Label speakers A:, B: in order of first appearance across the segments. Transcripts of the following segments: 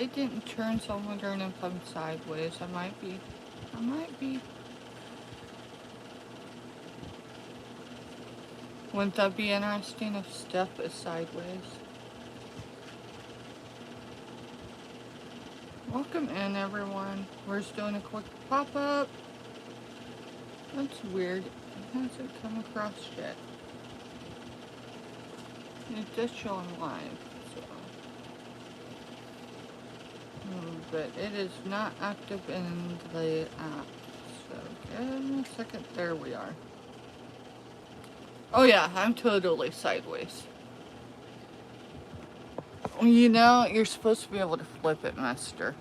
A: it didn't turn, so I'm wondering if I'm sideways. I might be. I might be. Wouldn't that be interesting if Steph is sideways? Welcome in, everyone. We're just doing a quick pop-up. That's weird. It hasn't come across yet. It does show on live, so. But it is not active in the app. So give me a second. There we are. Oh yeah, I'm totally sideways. You know, you're supposed to be able to flip it, Master.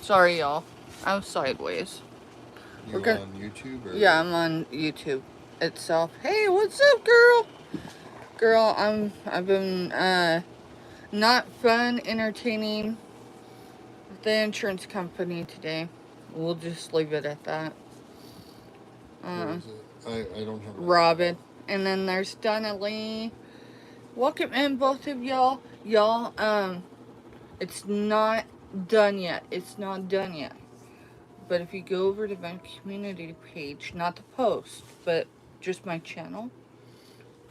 A: Sorry, y'all. I'm sideways.
B: You on YouTube? Or?
A: Yeah, I'm on YouTube itself. Hey, what's up, girl? Girl, I've been not fun entertaining the insurance company today. We'll just leave it at that.
B: Who is it? I don't have
A: Robin. And then there's Donna Lee. Welcome in, both of y'all. Y'all, it's not done yet. It's not done yet. But if you go over to my community page, not the post, but just my channel,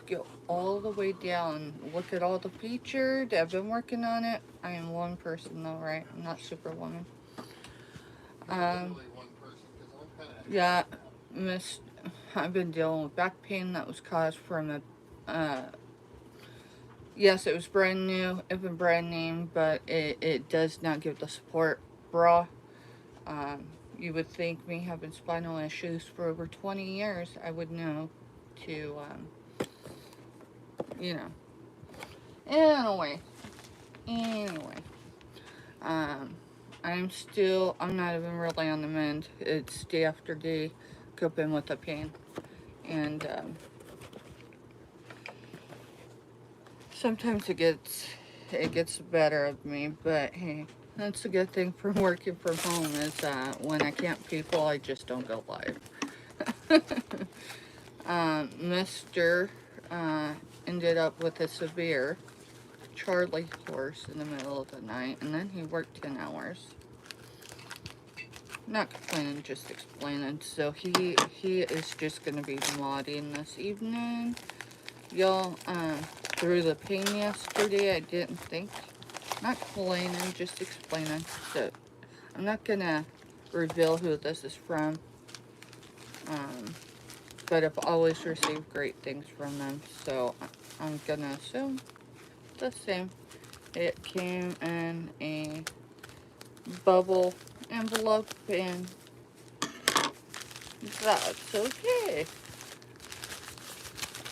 A: go all the way down. Look at all the featured. I've been working on it. I am one person though, right? I'm not Superwoman. Yeah, I've been dealing with back pain that was caused from a, yes, it was brand new, even brand name, but it does not give the support bra. You would think me having spinal issues for over 20 years, I would know to, you know. Anyway, I'm not even really on the mend. It's day after day coping with the pain. And, sometimes it gets the better of me, but hey, that's a good thing from working from home is when I can't people, I just don't go live. Mr. Ended up with a severe Charlie horse in the middle of the night, and then he worked 10 hours. Not complaining, just explaining. So he is just going to be modding this evening. Y'all, through the pain yesterday, I didn't think. Not complaining, just explaining. So I'm not going to reveal who this is from. But I've always received great things from them. So I'm going to assume the same. It came in a bubble envelope, and that's okay.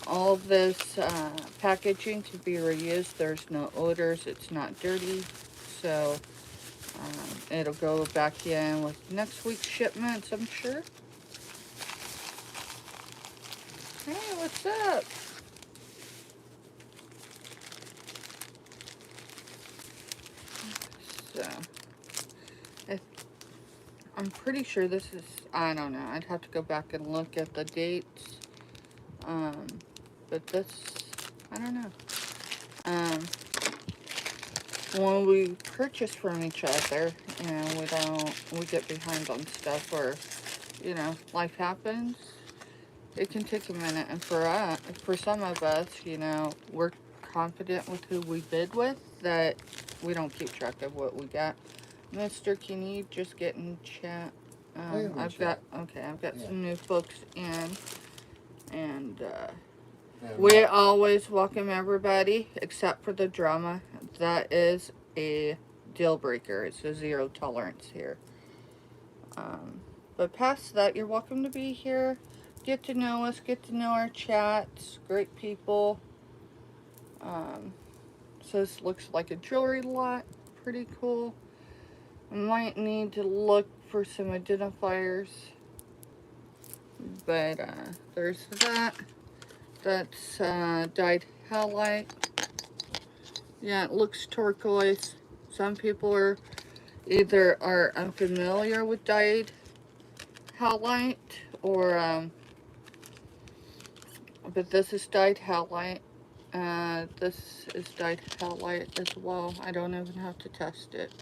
A: All of this packaging can be reused. There's no odors. It's not dirty. So it'll go back in with next week's shipments, I'm sure. Hey, what's up? So, I'm pretty sure this is, I don't know. I'd have to go back and look at the dates. But this, I don't know. When we purchase from each other and we get behind on stuff, or, you know, life happens, it can take a minute. And for some of us, you know, we're confident with who we bid with that we don't keep track of what we got. Mister, can you just get in chat? I've got some new folks in, and we always welcome everybody except for the drama. That is a deal breaker. It's a 0 tolerance here. But past that, you're welcome to be here. Get to know us. Get to know our chats. Great people. So this looks like a jewelry lot. Pretty cool. I might need to look for some identifiers. But there's that. That's dyed halite. Yeah, it looks turquoise. Some people are either unfamiliar with dyed halite, or but this is dyed halite. This is dyed Hellite as well. I don't even have to test it.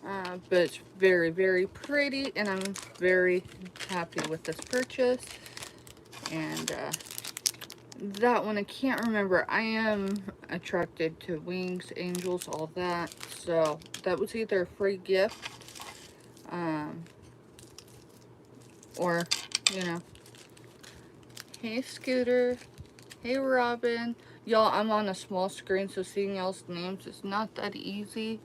A: But it's very, very pretty, and I'm very happy with this purchase. And that one, I can't remember. I am attracted to wings, angels, all that. So that was either a free gift, or, you know, hey Scooter, hey Robin. Y'all, I'm on a small screen, so seeing y'all's names is not that easy.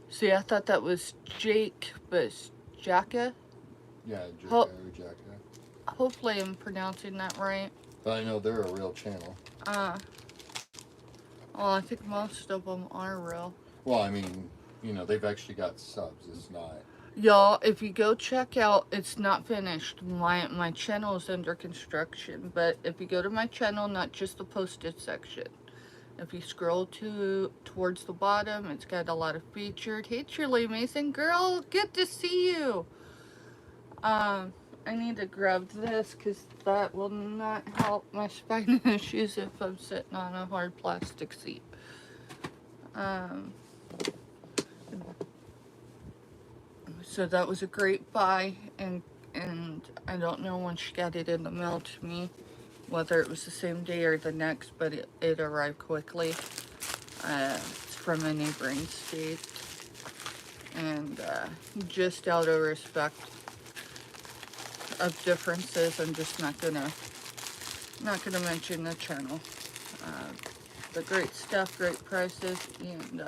A: See, I thought that was Jake, but it's Jacka.
B: Yeah, Jacka
A: Ho
B: or Jacka.
A: Hopefully I'm pronouncing that right.
B: But I know they're a real channel.
A: Well, I think most of them are real.
B: Well, I mean, you know, they've actually got subs. It's not.
A: Y'all, if you go check out, it's not finished. My channel is under construction, but if you go to my channel, not just the posted section, if you scroll towards the bottom, it's got a lot of featured. Hey, truly amazing girl, good to see you. I need to grab this because that will not help my spine issues if I'm sitting on a hard plastic seat. So that was a great buy, and I don't know when she got it in the mail to me, whether it was the same day or the next, but it arrived quickly. It's from a neighboring state, and just out of respect of differences, I'm just not gonna mention the channel. The great stuff, great prices, and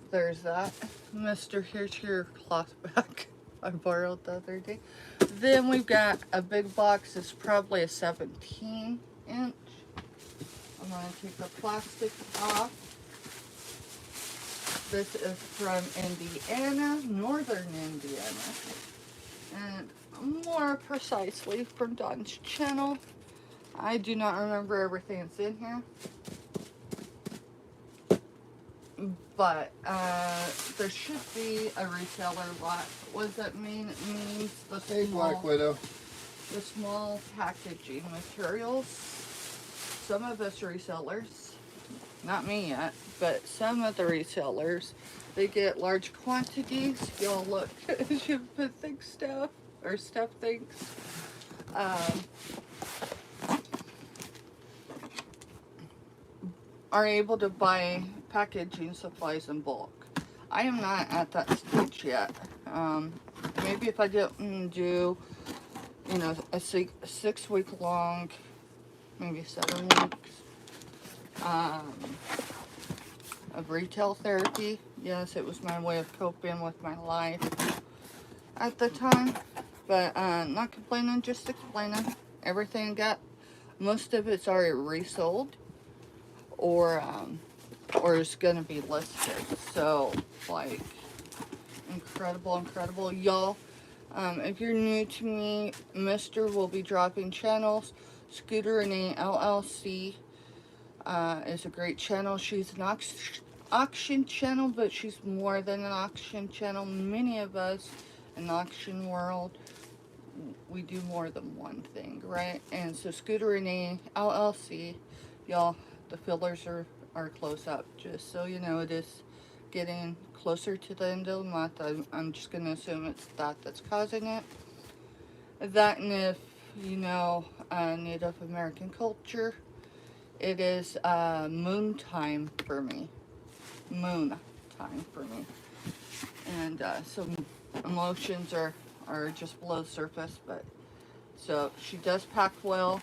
A: there's that. Mister, here's your cloth bag I borrowed the other day. Then we've got a big box. It's probably a 17 inch. I'm going to take the plastic off. This is from Indiana, northern Indiana. And more precisely from Don's channel. I do not remember everything that's in here. But there should be a reseller lot. What does that mean? It means the
B: Hey, Black Widow.
A: The small packaging materials. Some of us resellers, not me yet, but some of the resellers, they get large quantities. Y'all look as you put things stuff or stuff things. Are able to buy packaging supplies in bulk. I am not at that stage yet. Maybe if I didn't do, you know, a 6 week long, maybe 7 weeks of retail therapy. Yes, it was my way of coping with my life at the time. But not complaining, just explaining. Everything got, most of it's already resold, or is gonna be listed. So, like, incredible, y'all. If you're new to me, Mister will be dropping channels. Scooter Renee LLC is a great channel. She's an auction channel, but she's more than an auction channel. Many of us in the auction world, we do more than one thing, right? And so Scooter Renee LLC, y'all, the fillers are close up. Just so you know, it is getting closer to the end of the month. I'm just going to assume it's that's causing it. That, and if you know Native American culture, it is moon time for me. Moon time for me. And so emotions are just below the surface, but so she does pack well.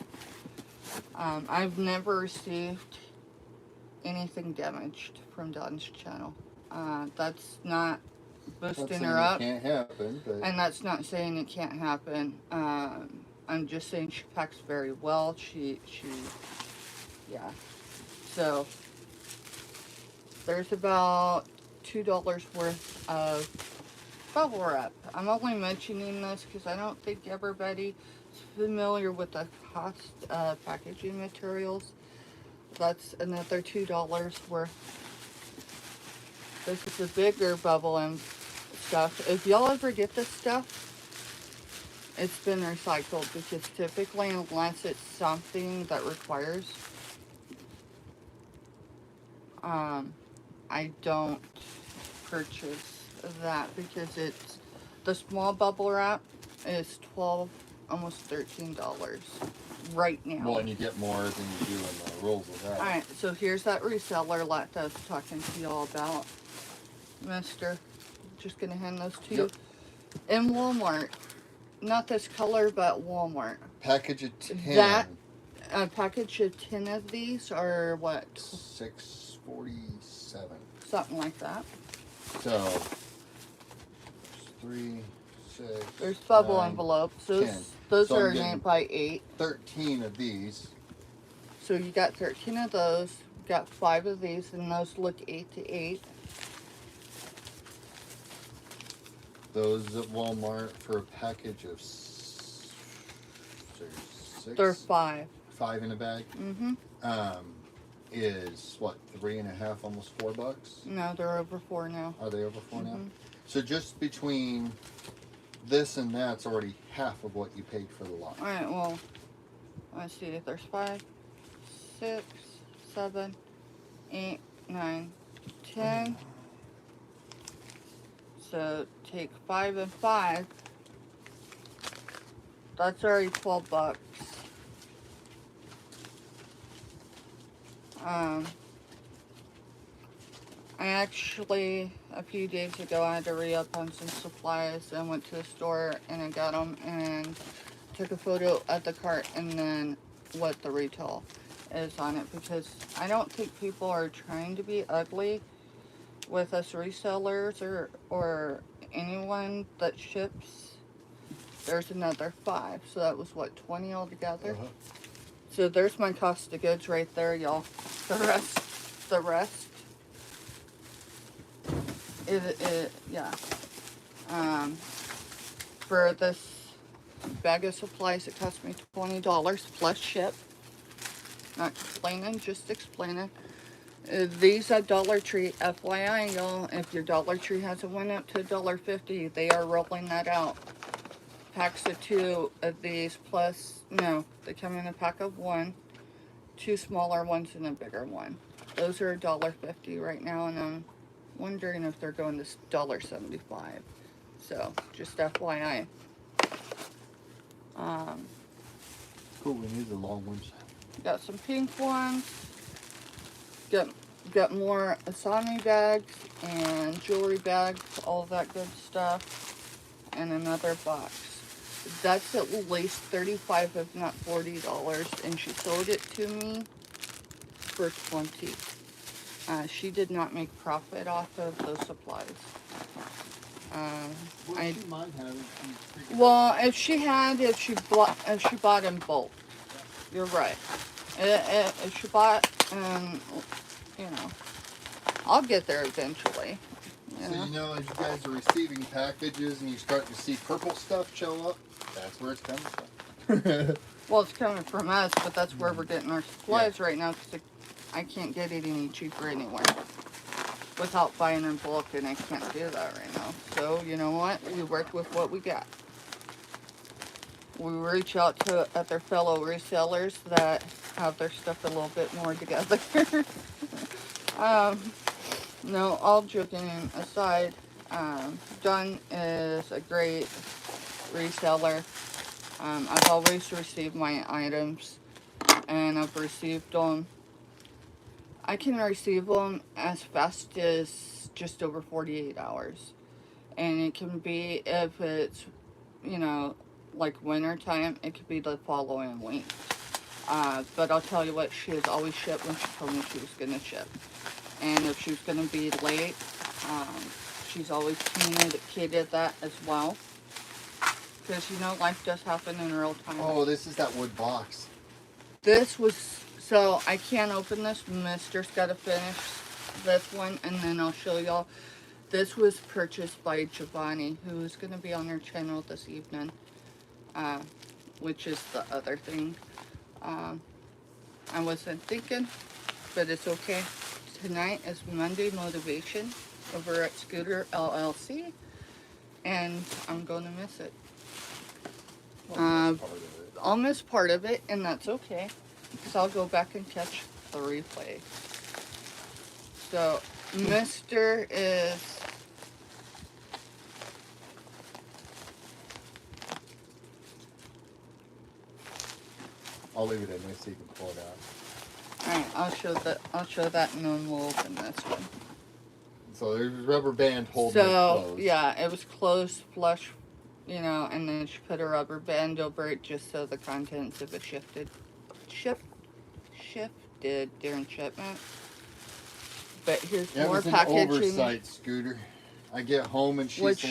A: I've never received anything damaged from Don's channel. That's not boosting her up.
B: It can't happen, but...
A: And that's not saying it can't happen. I'm just saying she packs very well. She yeah. So there's about $2 worth of bubble wrap. I'm only mentioning this because I don't think everybody is familiar with the cost of packaging materials. That's another $2 worth. This is a bigger bubble and stuff. If y'all ever get this stuff, it's been recycled, because typically, unless it's something that requires, I don't purchase that, because it's the small bubble wrap is almost $13 right now.
B: Well, and you get more than you do in the rolls of that.
A: Alright, so here's that reseller lot that I was talking to y'all about. Mister, just gonna hand those to you. In Walmart. Not this color, but Walmart.
B: Package of 10.
A: That, a package of 10 of these are what?
B: $6.47.
A: Something like that.
B: So, 3, 6.
A: There's bubble
B: 9,
A: envelopes.
B: 10.
A: Those
B: So
A: are
B: I'm
A: an
B: getting
A: 8x8.
B: 13 of these.
A: So you got 13 of those. You got 5 of these, and those look 8x8.
B: Those at Walmart for a package of 6.
A: They're 5.
B: 5 in a bag.
A: Mm-hmm.
B: Is what, $3.50, almost $4?
A: No, they're over 4 now.
B: Are they over 4 now? So just between this and that's already half of what you paid for the lot.
A: All right. Well, let's see. There's 5, 6, 7, 8, 9, 10. So take 5 and 5. That's already $12. I actually, a few days ago, I had to re-up on some supplies, and went to the store and I got them and took a photo of the cart and then what the retail is on it, because I don't think people are trying to be ugly with us resellers or anyone that ships. There's another 5, so that was what, 20 altogether. So there's my cost of goods right there, y'all. The rest yeah. For this bag of supplies, it cost me $20 plus ship. Not complaining, just explaining. These at Dollar Tree, FYI, y'all, if your Dollar Tree hasn't went up to $1.50, they are rolling that out. Packs of 2 of these, plus, no, they come in a pack of 1, 2 smaller ones and a bigger one. Those are $1.50 right now, and I'm wondering if they're going to $1.75. So, just FYI.
B: Cool, we need the long ones.
A: Got some pink ones. Got more Asami bags and jewelry bags, all of that good stuff, and another box. That's at least $35, if not $40, and she sold it to me for $20. She did not make profit off of those supplies.
B: She might have.
A: Well, if she bought in bulk, you're right. If she bought, you know, I'll get there eventually.
B: So you know, as you guys are receiving packages and you start to see purple stuff show up, that's where it's coming from.
A: Well, it's coming from us, but that's where we're getting our supplies right now, because I can't get it any cheaper anywhere without buying in bulk, and I can't do that right now. So, you know what? We work with what we got. We reach out to other fellow resellers that have their stuff a little bit more together. No, all joking aside, John is a great reseller. I've always received my items, and I've received them. I can receive them as fast as just over 48 hours. And it can be, if it's, you know, like winter time, it could be the following week. But I'll tell you what, she has always shipped when she told me she was going to ship. And if she's going to be late, she's always communicated that as well. Because, you know, life does happen in real time.
B: Oh, this is that wood box.
A: This was, so I can't open this. Mister's got to finish this one, and then I'll show y'all. This was purchased by Giovanni, who is going to be on her channel this evening, which is the other thing. I wasn't thinking, but it's okay. Tonight is Monday Motivation over at Scooter LLC, and I'm going to miss it.
B: Well, that's part of it.
A: I'll miss part of it, and that's okay, because I'll go back and catch the replay. So, Mr. is...
B: I'll leave it in there so you can pull it out.
A: Alright, I'll show that, and then we'll open this one.
B: So there's a rubber band holding it
A: So,
B: closed.
A: yeah, it was closed, flush, you know, and then she put a rubber band over it just so the contents of it shifted during shipment. But here's more packaging.
B: It was an oversight, Scooter. I get home and she's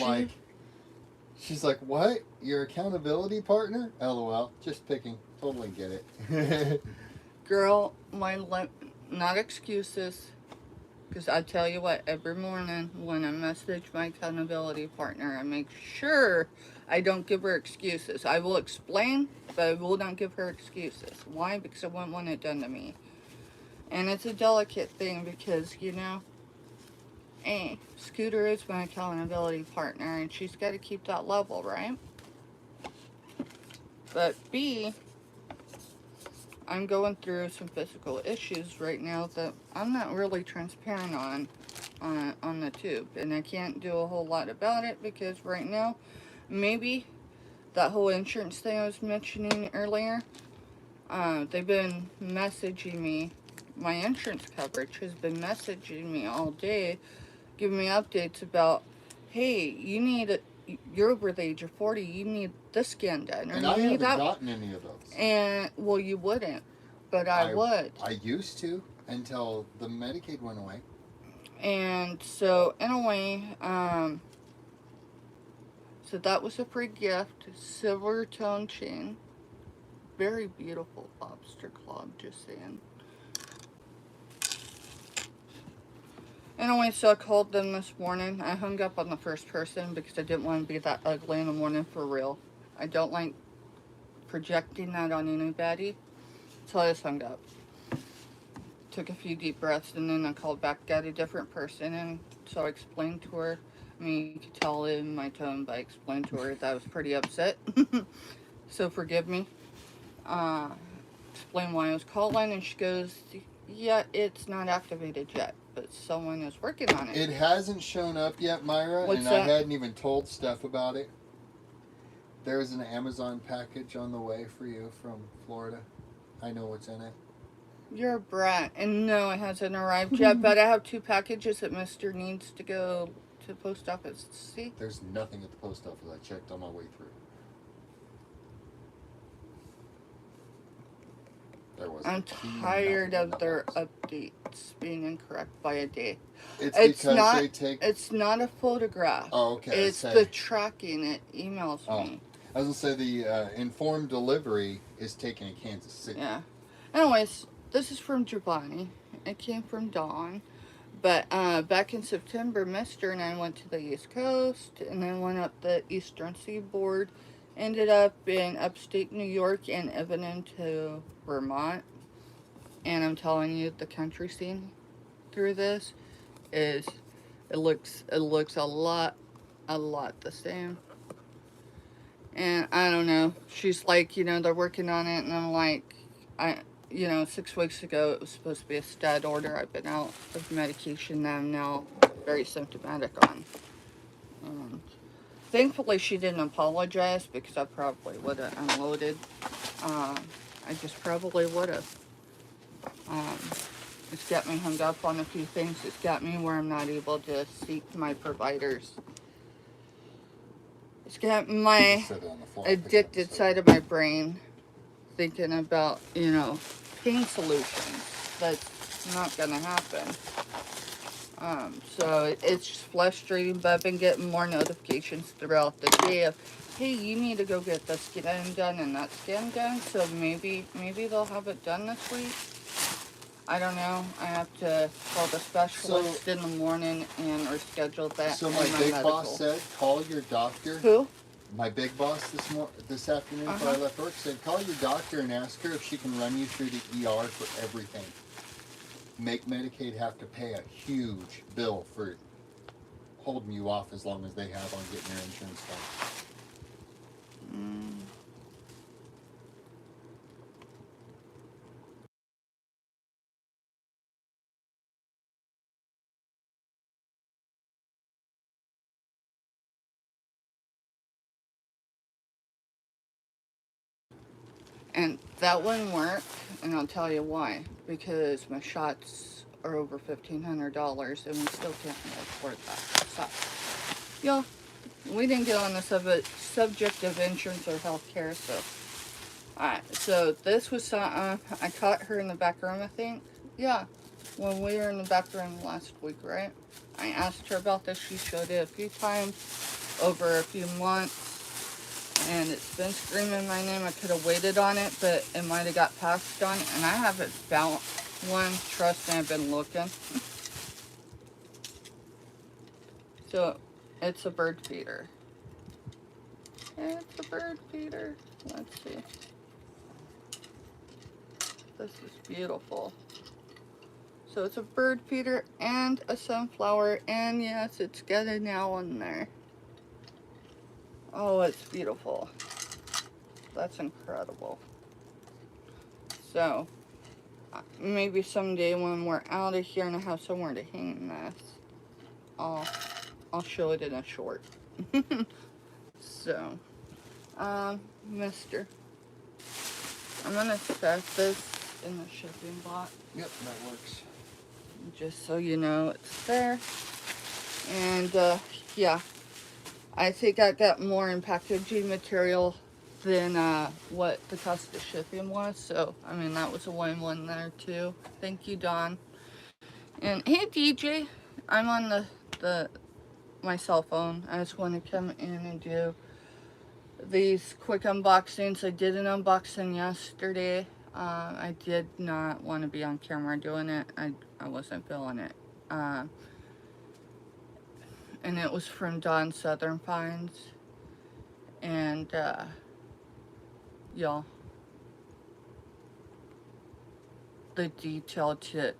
B: like, what? Your accountability partner? LOL. Just picking. Totally get it.
A: Girl, not excuses. Because I tell you what, every morning when I message my accountability partner, I make sure I don't give her excuses. I will explain, but I will not give her excuses. Why? Because I wouldn't want it done to me. And it's a delicate thing because, you know, A, Scooter is my accountability partner and she's got to keep that level, right? But B, I'm going through some physical issues right now that I'm not really transparent on the tube. And I can't do a whole lot about it because right now, maybe that whole insurance thing I was mentioning earlier, they've been messaging me. My insurance coverage has been messaging me all day, giving me updates about, hey, you're over the age of 40, you need this scan done. Or
B: and
A: you
B: I
A: need
B: haven't
A: that.
B: gotten any of those.
A: And, well, you wouldn't, but I would.
B: I used to until the Medicaid went away.
A: And so, anyway, so that was a free gift. Silver tone chain. Very beautiful lobster claw, just saying. Anyway, so I called them this morning. I hung up on the first person because I didn't want to be that ugly in the morning for real. I don't like projecting that on anybody. So I just hung up. Took a few deep breaths and then I called back, got a different person, and so I explained to her. I mean, you could tell in my tone, but I explained to her that I was pretty upset. So forgive me. Explained why I was calling, and she goes, yeah, it's not activated yet, but someone is working on it.
B: It hasn't shown up yet, Myra,
A: What's
B: and
A: that?
B: I hadn't even told Steph about it. There's an Amazon package on the way for you from Florida. I know what's in it.
A: You're a brat. And no, it hasn't arrived yet, but I have 2 packages that Mr. needs to go to the post office to see.
B: There's nothing at the post office. I checked on my way through. There wasn't.
A: I'm tired of their updates being incorrect by a day.
B: It's because they take...
A: It's not a photograph.
B: Oh, okay.
A: It's the tracking. It emails me.
B: I was going to say the informed delivery is taken in Kansas City.
A: Yeah. Anyways, this is from Giovanni. It came from Dawn. But back in September, Mr. and I went to the East Coast and then went up the Eastern Seaboard. Ended up in upstate New York and even into Vermont. And I'm telling you, the country scene through this is, it looks a lot the same. And I don't know. She's like, you know, they're working on it, and I'm like, 6 weeks ago it was supposed to be a stat order. I've been out of medication that I'm now very symptomatic on. Thankfully, she didn't apologize because I probably would have unloaded. I just probably would have. It's got me hung up on a few things. It's got me where I'm not able to seek my providers. It's got my addicted side of my brain thinking about, pain solutions. That's not going to happen. So it's just frustrating, but I've been getting more notifications throughout the day of, hey, you need to go get this scan done and that scan done. So maybe they'll have it done this week. I don't know. I have to call the specialist in the morning and reschedule that.
B: So my big boss said, call your doctor.
A: Who?
B: My big boss this afternoon before I left work said, call your doctor and ask her if she can run you through the ER for everything. Make Medicaid have to pay a huge bill for holding you off as long as they have on getting your insurance done.
A: And that wouldn't work, and I'll tell you why. Because my shots are over $1,500, and we still can't afford that. So, yeah, we didn't get on the subject of insurance or health care, so. Alright, so this was I caught her in the back room, I think. Yeah, when we were in the back room last week, right? I asked her about this. She showed it a few times over a few months. And it's been screaming my name. I could have waited on it, but it might have got passed on. And I haven't found one. Trust me, I've been looking. So, it's a bird feeder. It's a bird feeder. Let's see. This is beautiful. So it's a bird feeder and a sunflower. And yes, it's got an owl in there. Oh, it's beautiful. That's incredible. So, maybe someday when we're out of here and I have somewhere to hang this, I'll show it in a short. So, mister, I'm gonna set this in the shipping box.
B: Yep, that works.
A: Just so you know it's there. And, yeah. I think I got more in packaging material than what the cost of shipping was. So, I mean, that was a win-win there, too. Thank you, Don. And, hey, DJ. I'm on my cell phone. I just want to come in and do these quick unboxings. I did an unboxing yesterday. I did not want to be on camera doing it. I wasn't feeling it. And it was from Dawn Southern Finds. And, y'all, the detail to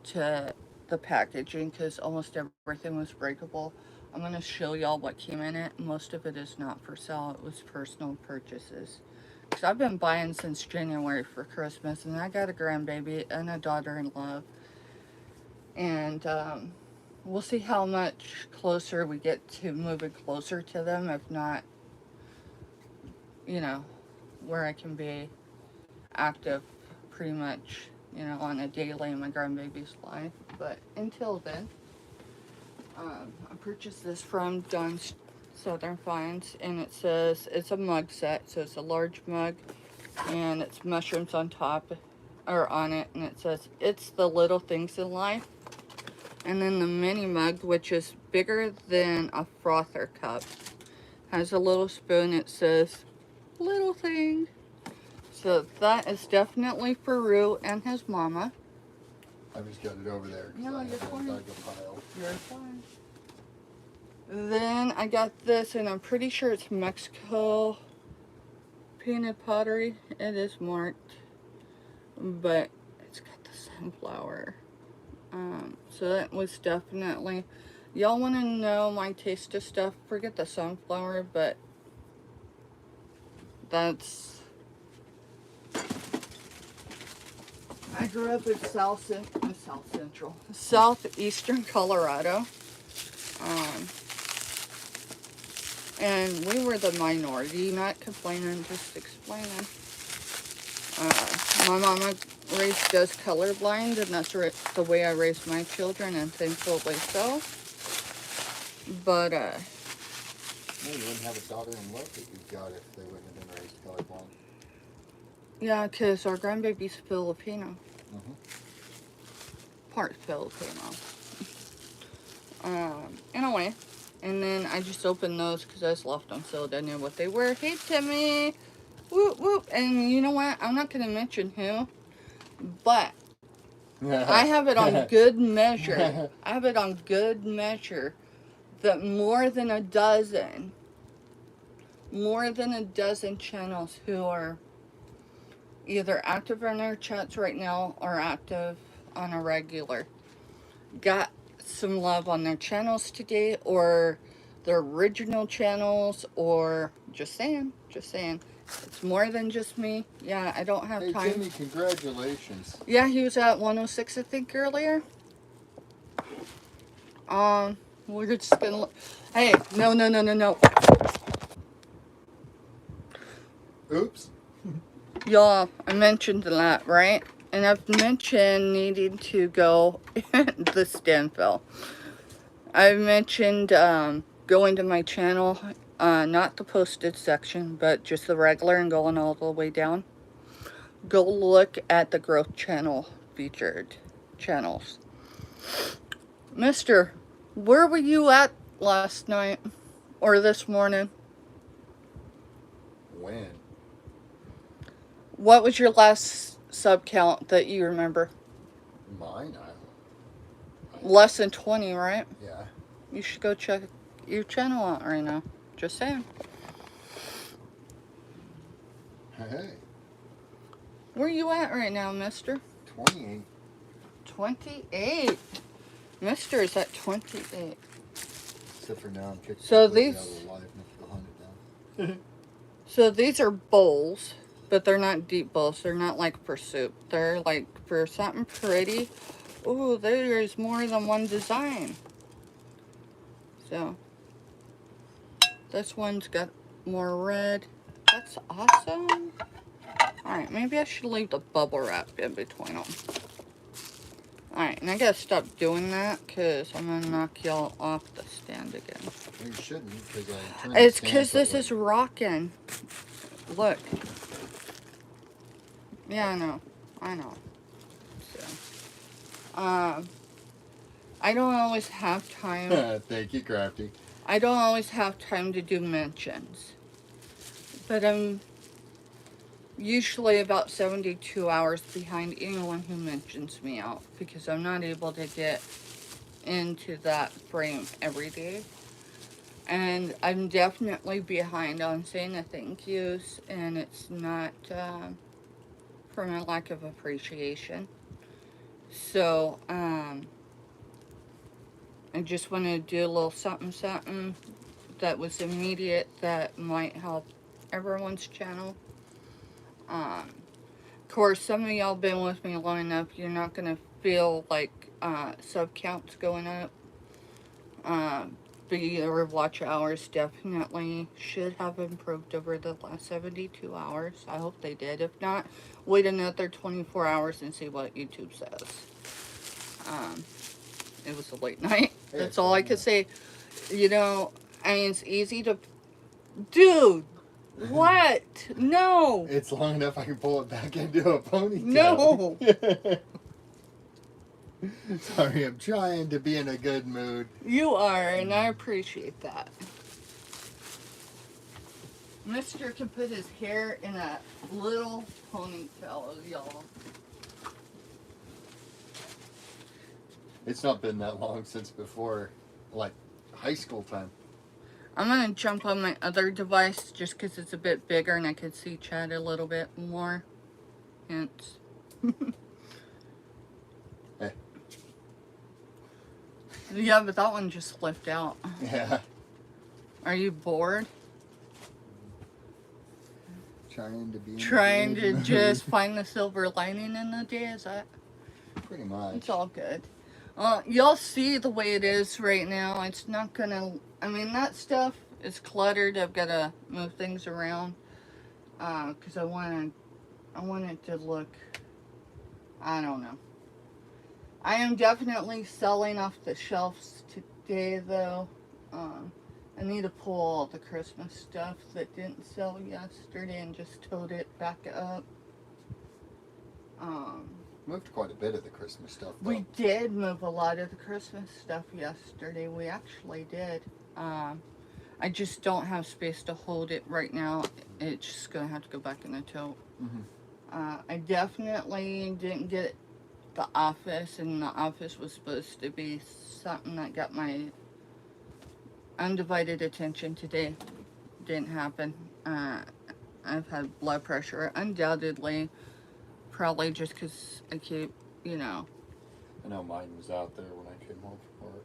A: the packaging, because almost everything was breakable. I'm going to show y'all what came in it. Most of it is not for sale. It was personal purchases. Because I've been buying since January for Christmas, and I got a grandbaby and a daughter-in-law. And, we'll see how much closer we get to moving closer to them. If not, you know, where I can be active pretty much, you know, on a daily in my grandbaby's life. But until then, I purchased this from Dawn's Southern Finds, and it says it's a mug set, so it's a large mug, and it's mushrooms on top, or on it, and it says it's the little things in life. And then the mini mug, which is bigger than a frother cup, has a little spoon. It says little thing. So that is definitely for Rue and his mama.
B: I just got it over there.
A: No, you're fine.
B: Pile.
A: You're fine. Then I got this, and I'm pretty sure it's Mexico peanut pottery. It is marked, but it's got the sunflower. So that was definitely, y'all want to know my taste of stuff, forget the sunflower, but that's, I grew up in southeastern Colorado, and we were the minority, not complaining, just explaining. My mama raised us colorblind, and that's the way I raised my children, and thankfully so. But,
B: well, you wouldn't have a daughter-in-law that you got if they wouldn't have been raised colorblind.
A: Yeah, because our grandbaby's Filipino.
B: Mm-hmm.
A: Part Filipino. Anyway, and then I just opened those because I just left them so I knew what they were. Hey, Timmy! Whoop, whoop. And you know what? I'm not going to mention who, but I have it on good measure. I have it on good measure that more than a dozen channels who are either active in our chats right now or active on a regular got some love on their channels today, or their original channels, or just saying. It's more than just me. Yeah, I don't have time.
B: Hey, Jimmy, congratulations.
A: Yeah, he was at 106, I think, earlier. We're just gonna... Hey, no.
B: Oops.
A: Y'all, I mentioned that, right? And I've mentioned needing to go, the stand fell. I've mentioned going to my channel, not the posted section, but just the regular and going all the way down. Go look at the growth channel featured channels. Mister, where were you at last night? Or this morning?
B: When?
A: What was your last sub count that you remember?
B: Mine?
A: Less than 20, right?
B: Yeah.
A: You should go check your channel out right now. Just saying.
B: Hey.
A: Where you at right now, mister?
B: 28.
A: 28. Mister is at 28.
B: Except for now I'm kicking
A: So
B: the
A: these...
B: out of the life and if you'll hunt it down.
A: So these are bowls, but they're not deep bowls. They're not like for soup. They're like for something pretty. Ooh, there's more than one design. So, this one's got more red. That's awesome. Alright, maybe I should leave the bubble wrap in between them. Alright, and I gotta stop doing that because I'm gonna knock y'all off the stand again.
B: Well, you shouldn't, because I turned
A: It's
B: the
A: because
B: stand
A: this is rocking. Look. Yeah, I know. I know. So, I don't always have time.
B: Thank you, Crafty.
A: I don't always have time to do mentions. But I'm usually about 72 hours behind anyone who mentions me out because I'm not able to get into that frame every day. And I'm definitely behind on saying the thank yous, and it's not from a lack of appreciation. So, I just want to do a little something that was immediate that might help everyone's channel. Of course, some of y'all been with me long enough, you're not going to feel like sub counts going up. But your watch hours definitely should have improved over the last 72 hours. I hope they did. If not, wait another 24 hours and see what YouTube says. It was a late night. That's all I could say. You know, I mean, it's easy to... Dude! What? No!
B: It's long enough I can pull it back into a ponytail.
A: No!
B: Sorry, I'm trying to be in a good mood.
A: You are, and I appreciate that. Mister can put his hair in a little ponytail, y'all.
B: It's not been that long since before, like, high school time.
A: I'm going to jump on my other device just because it's a bit bigger and I can see Chad a little bit more. Hence.
B: Hey.
A: Yeah, but that one just flipped out.
B: Yeah.
A: Are you bored?
B: Trying to be
A: Trying to just find the silver lining in the day, is that?
B: Pretty much.
A: It's all good. Y'all see the way it is right now. It's not gonna... I mean, that stuff is cluttered. I've got to move things around. Because I want it to look... I don't know. I am definitely selling off the shelves today, though. I need to pull all the Christmas stuff that didn't sell yesterday and just tote it back up.
B: Moved quite a bit of the Christmas stuff, though.
A: We did move a lot of the Christmas stuff yesterday. We actually did. I just don't have space to hold it right now. It's just going to have to go back in the tote.
B: Mm-hmm.
A: I definitely didn't get the office, and the office was supposed to be something that got my undivided attention today. Didn't happen. I've had blood pressure, undoubtedly. Probably just because I keep, you know.
B: I know mine was out there when I came home from work.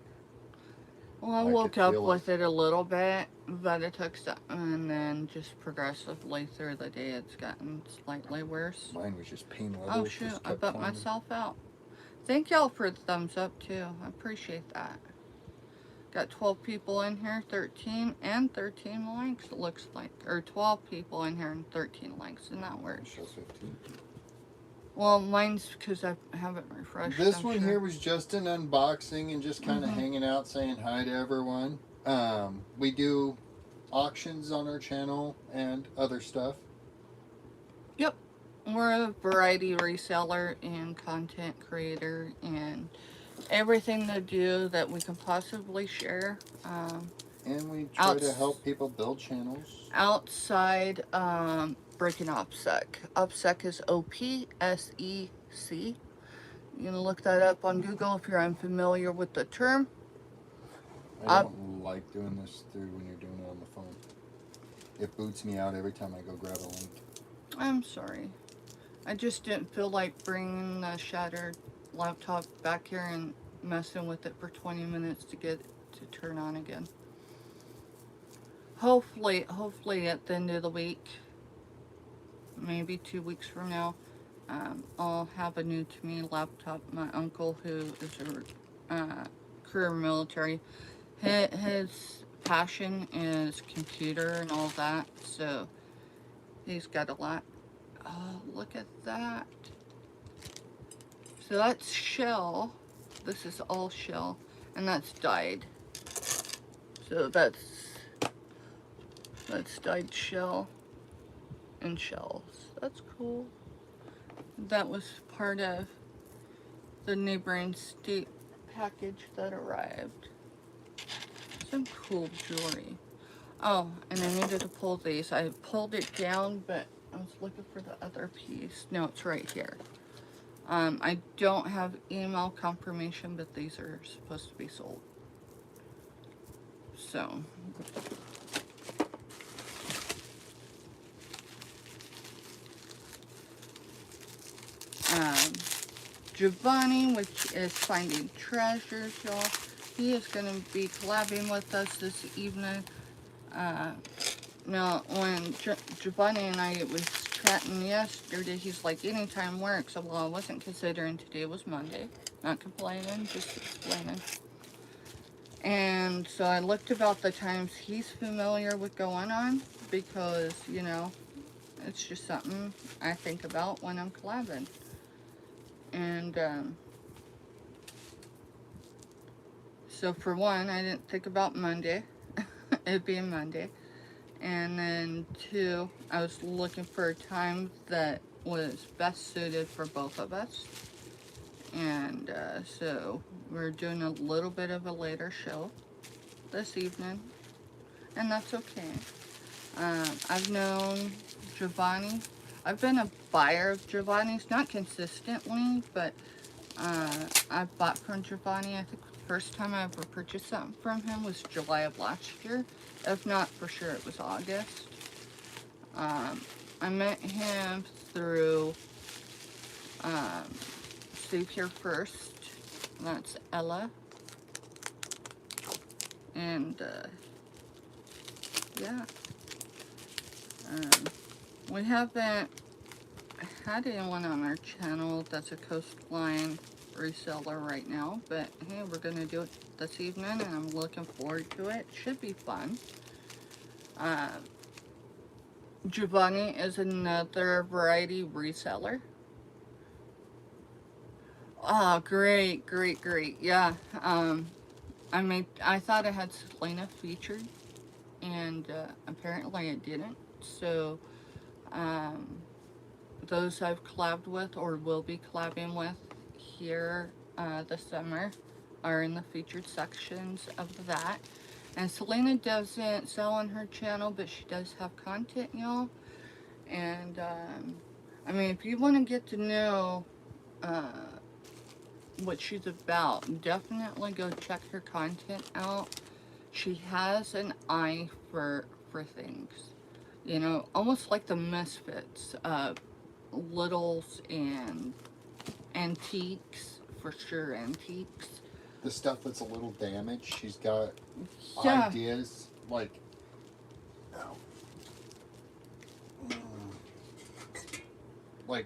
A: Well, I woke up with it a little bit, but it took some, and then just progressively through the day, it's gotten slightly worse.
B: Mine was just pain levels.
A: Oh shoot, I bumped myself out. Thank y'all for the thumbs up too. I appreciate that. Got 12 people in here, 13 and 13 likes, it looks like. Or 12 people in here and 13 likes, and that works.
B: It shows 15.
A: Well, mine's because I haven't refreshed.
B: This one here was just an unboxing and just kind of hanging out saying hi to everyone. We do auctions on our channel and other stuff.
A: Yep. We're a variety reseller and content creator and everything to do that we can possibly share.
B: And we try to help people build channels.
A: Outside breaking OPSEC. OPSEC is OPSEC. You can look that up on Google if you're unfamiliar with the term.
B: I don't like doing this through when you're doing it on the phone. It boots me out every time I go grab a link.
A: I'm sorry. I just didn't feel like bringing the shattered laptop back here and messing with it for 20 minutes to get it to turn on again. Hopefully at the end of the week, maybe 2 weeks from now, I'll have a new to me laptop. My uncle, who is a career military, his passion is computer and all that, so he's got a lot. Oh, look at that. So that's shell. This is all shell, and that's dyed. So that's dyed shell and shells. That's cool. That was part of the neighboring state package that arrived. Some cool jewelry. Oh, and I needed to pull these. I pulled it down, but I was looking for the other piece. No, it's right here. I don't have email confirmation, but these are supposed to be sold. So, Giovanni, which is Finding Treasures, y'all. He is going to be collabing with us this evening. Now, when Giovanni and I was chatting yesterday, he's like, anytime works. So, well, I wasn't considering today was Monday. Not complaining, just explaining. And so I looked about the times he's familiar with going on because, you know, it's just something I think about when I'm collabing. And, so for one, I didn't think about Monday. It being Monday. And then two, I was looking for a time that was best suited for both of us. And so we're doing a little bit of a later show this evening. And that's okay. I've known Giovanni. I've been a buyer of Giovanni's, not consistently, but I've bought from Giovanni. I think the first time I ever purchased something from him was July of last year. If not, for sure it was August. I met him through Save Here First. That's Ella. And yeah. We haven't had anyone on our channel that's a Coastline reseller right now, but hey, we're gonna do it this evening and I'm looking forward to it. Should be fun. Giovanni is another variety reseller. Oh, great. Yeah. I thought I had Selena featured, and apparently I didn't. So, those I've collabed with or will be collabing with here this summer are in the featured sections of that. And Selena doesn't sell on her channel, but she does have content, y'all. And, I mean, if you want to get to know what she's about, definitely go check her content out. She has an eye for things. You know, almost like the Misfits. Littles and antiques, for sure, antiques.
B: The stuff that's a little damaged, she's got ideas like, like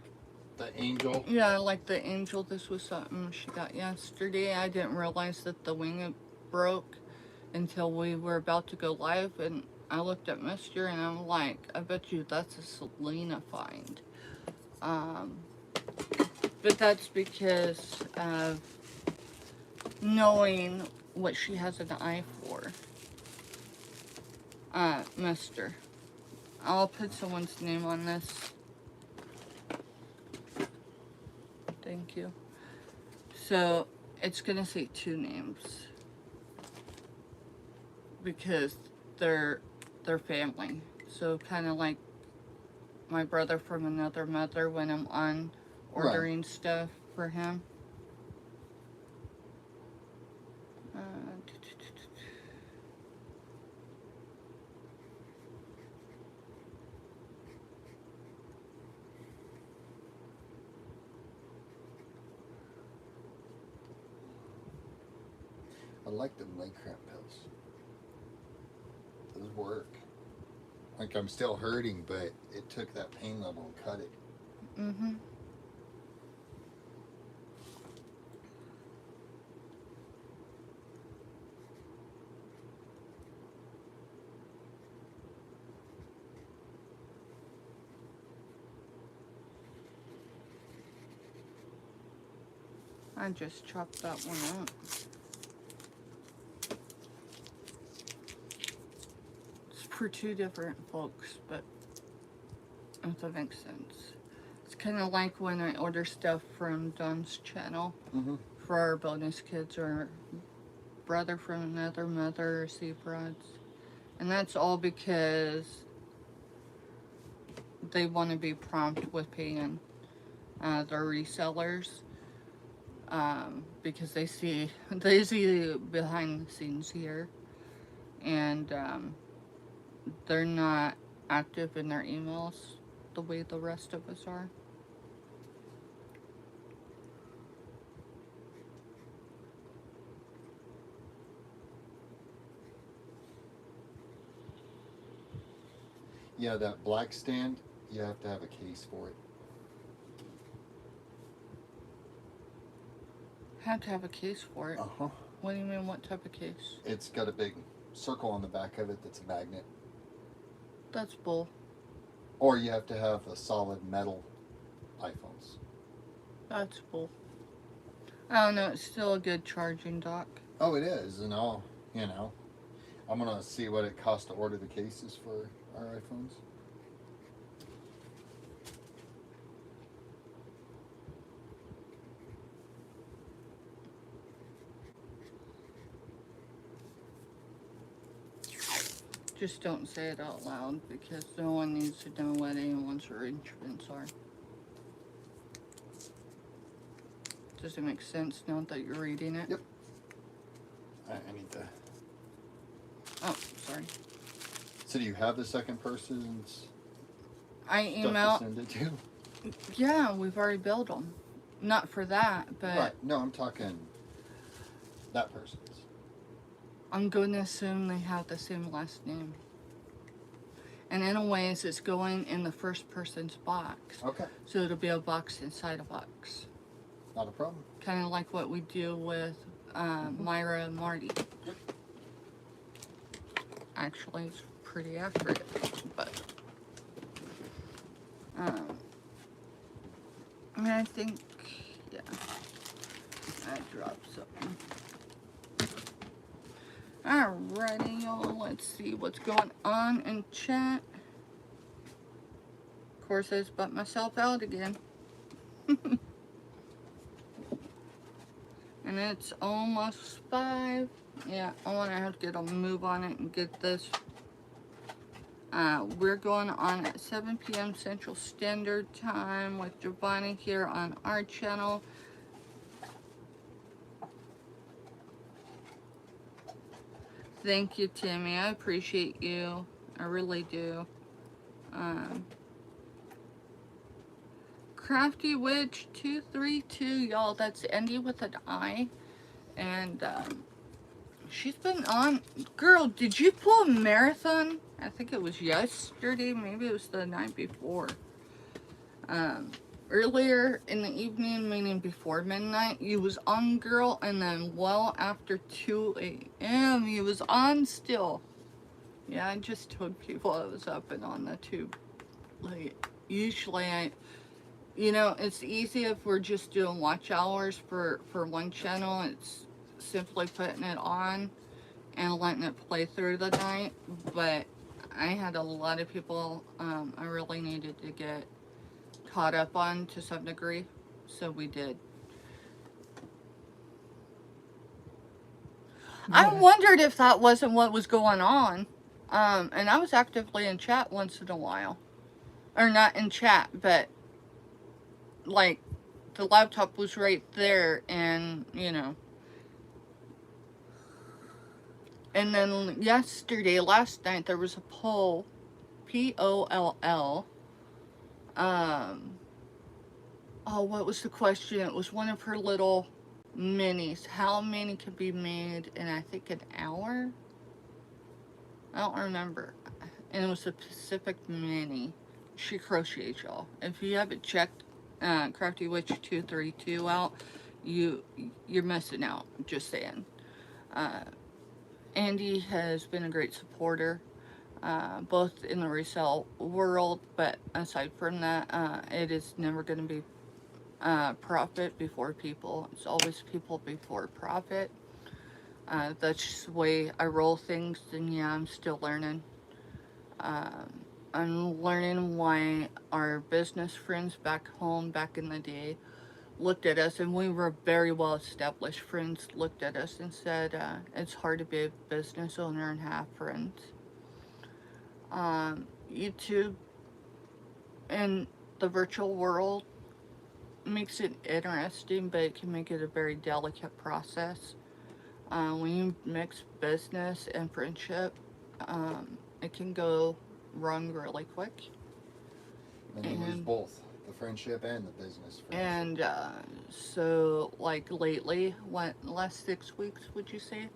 B: the angel.
A: Yeah, like the angel. This was something she got yesterday. I didn't realize that the wing broke, until we were about to go live, and I looked at Mr. and I'm like, I bet you that's a Selena find. But that's because of knowing what she has an eye for. Mr. I'll put someone's name on this. Thank you. So it's gonna say 2 names because they're family. So kind of like my brother from another mother when I'm on ordering stuff for him.
B: I like the leg cramp pills. Those work. Like, I'm still hurting, but it took that pain level and cut it.
A: Mm-hmm. I just chopped that one up. It's for 2 different folks, but if that makes sense. It's kind of like when I order stuff from Don's channel for our bonus kids or brother from another mother or Seabroads. And that's all because they want to be prompt with paying their resellers. Because they see behind the scenes here, and they're not active in their emails the way the rest of us are.
B: Yeah, that black stand, you have to have a case for it.
A: Have to have a case for it.
B: Uh-huh.
A: What do you mean, what type of case?
B: It's got a big circle on the back of it that's a magnet.
A: That's bull.
B: Or you have to have a solid metal iPhones.
A: That's bull. I don't know, it's still a good charging dock.
B: Oh, it is, and I'll, I'm gonna see what it costs to order the cases for our iPhones.
A: Just don't say it out loud because no one needs to know what anyone's arrangements are. Does it make sense now that you're reading it?
B: Yep. I need to.
A: Oh, sorry.
B: So do you have the second person's
A: I
B: stuff
A: email.
B: to send it to?
A: Yeah, we've already billed them. Not for that, but
B: Right. No, I'm talking that person's.
A: I'm going to assume they have the same last name. And in a way, it's going in the first person's box.
B: Okay.
A: So it'll be a box inside a box.
B: Not a problem.
A: Kind of like what we do with Myra and Marty.
B: Yep.
A: Actually, it's pretty accurate, but I think, yeah, I dropped something. Alrighty, y'all, let's see what's going on in chat. Of course, I just butt myself out again. And it's almost 5. Yeah, I want to have to get a move on it and get this. We're going on at 7 p.m. Central Standard Time with Giovanni here on our channel. Thank you, Timmy. I appreciate you. I really do. Crafty Witch 232, y'all. That's Andy with an I. And she's been on. Girl, did you pull a marathon? I think it was yesterday. Maybe it was the night before. Or earlier in the evening, meaning before midnight, you was on, girl, and then well after 2 a.m. you was on still. Yeah, I just told people I was up and on the tube. Like, usually it's easy if we're just doing watch hours for one channel. It's simply putting it on and letting it play through the night. But I had a lot of people I really needed to get caught up on to some degree, so we did. I wondered if that wasn't what was going on. And I was actively in chat once in a while. Or not in chat, but like the laptop was right there, and And then last night, there was a poll, POLL. What was the question? It was one of her little minis. How many could be made in, I think, an hour? I don't remember. And it was a Pacific mini. She crochets, y'all. If you haven't checked Crafty Witch 232 out, you're missing out. Just saying. Andy has been a great supporter, both in the resale world, but aside from that, it is never going to be profit before people. It's always people before profit. That's just the way I roll things, and yeah, I'm still learning. I'm learning why our business friends back home, back in the day, looked at us, and we were very well established friends, looked at us and said, it's hard to be a business owner and have friends. YouTube and the virtual world makes it interesting, but it can make it a very delicate process. When you mix business and friendship, it can go wrong really quick.
B: And you lose both, the friendship and the business friendship.
A: And so, like lately, last 6 weeks, would you say?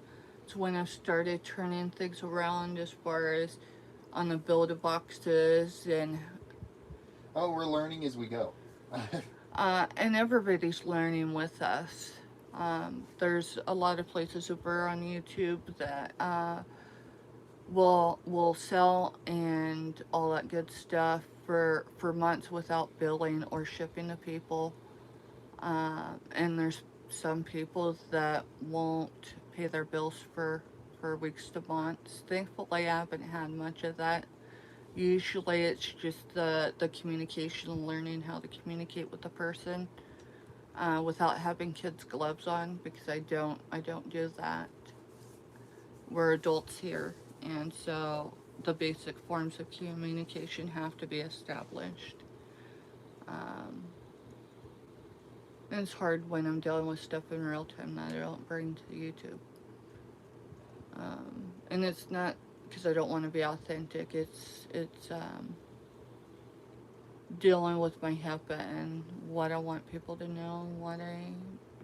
A: It's when I started turning things around as far as on the build-a-boxes and...
B: Oh, we're learning as we go.
A: And everybody's learning with us. There's a lot of places over on YouTube that will sell and all that good stuff for months without billing or shipping to people. And there's some people that won't pay their bills for weeks to months. Thankfully, I haven't had much of that. Usually it's just the communication, learning how to communicate with the person without having kids' gloves on, because I don't do that. We're adults here, and so the basic forms of communication have to be established. And it's hard when I'm dealing with stuff in real time that I don't bring to YouTube. And it's not because I don't want to be authentic. It's dealing with my HEPA and what I want people to know and what I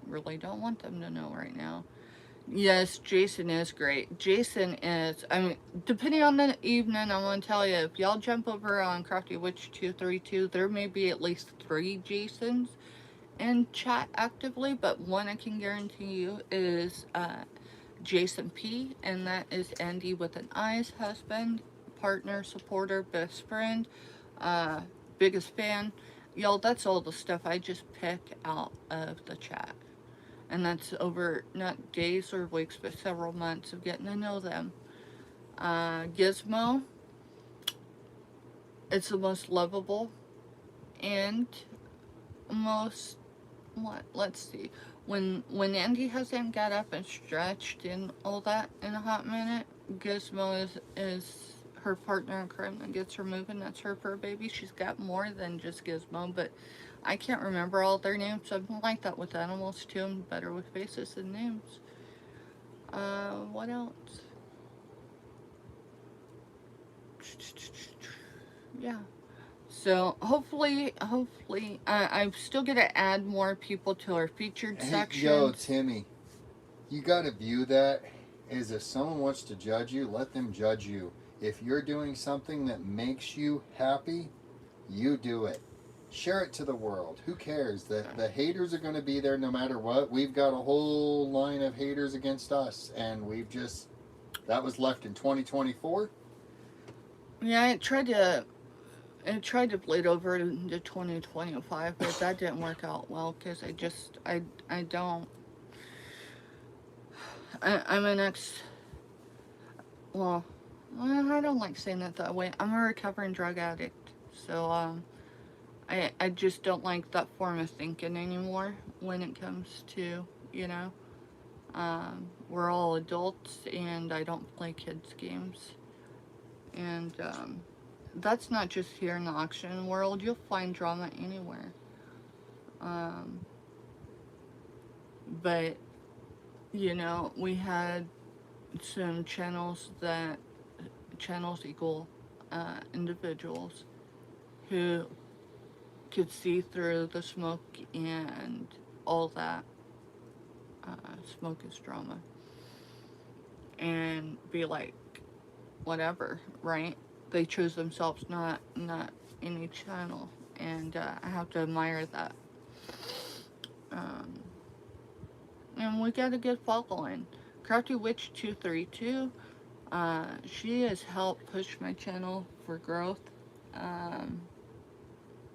A: really don't want them to know right now. Yes, Jason is great. Jason is, depending on the evening, I'm going to tell you, if y'all jump over on Crafty Witch 232, there may be at least 3 Jasons in chat actively, but one I can guarantee you is Jason P, and that is Andy with an I's husband, partner, supporter, best friend, biggest fan. Y'all, that's all the stuff I just pick out of the chat. And that's over not days or weeks, but several months of getting to know them. Gizmo, it's the most lovable and most, let's see. When Andy hasn't got up and stretched and all that in a hot minute, Gizmo is her partner in crime that gets her moving. That's her fur baby. She's got more than just Gizmo, but I can't remember all their names. I'm like that with animals too. I'm better with faces than names. What else? Yeah. So hopefully, I'm still gonna add more people to our featured section.
B: Yo, Timmy, you gotta view that as if someone wants to judge you, let them judge you. If you're doing something that makes you happy, you do it. Share it to the world. Who cares? The haters are going to be there no matter what. We've got a whole line of haters against us, and that was left in 2024.
A: Yeah, it tried to bleed over into 2025, but that didn't work out well because I don't. I'm an ex. Well, I don't like saying it that way. I'm a recovering drug addict, so I just don't like that form of thinking anymore when it comes to, you know, we're all adults and I don't play kids games, and that's not just here in the auction world. You'll find drama anywhere. Um, but you know, we had some channels equal individuals who could see through the smoke and all that. Smoke is drama, and be like, whatever, right? They choose themselves, not any channel, and I have to admire that. Um, and we got a good following. Crafty Witch 232. She has helped push my channel for growth um,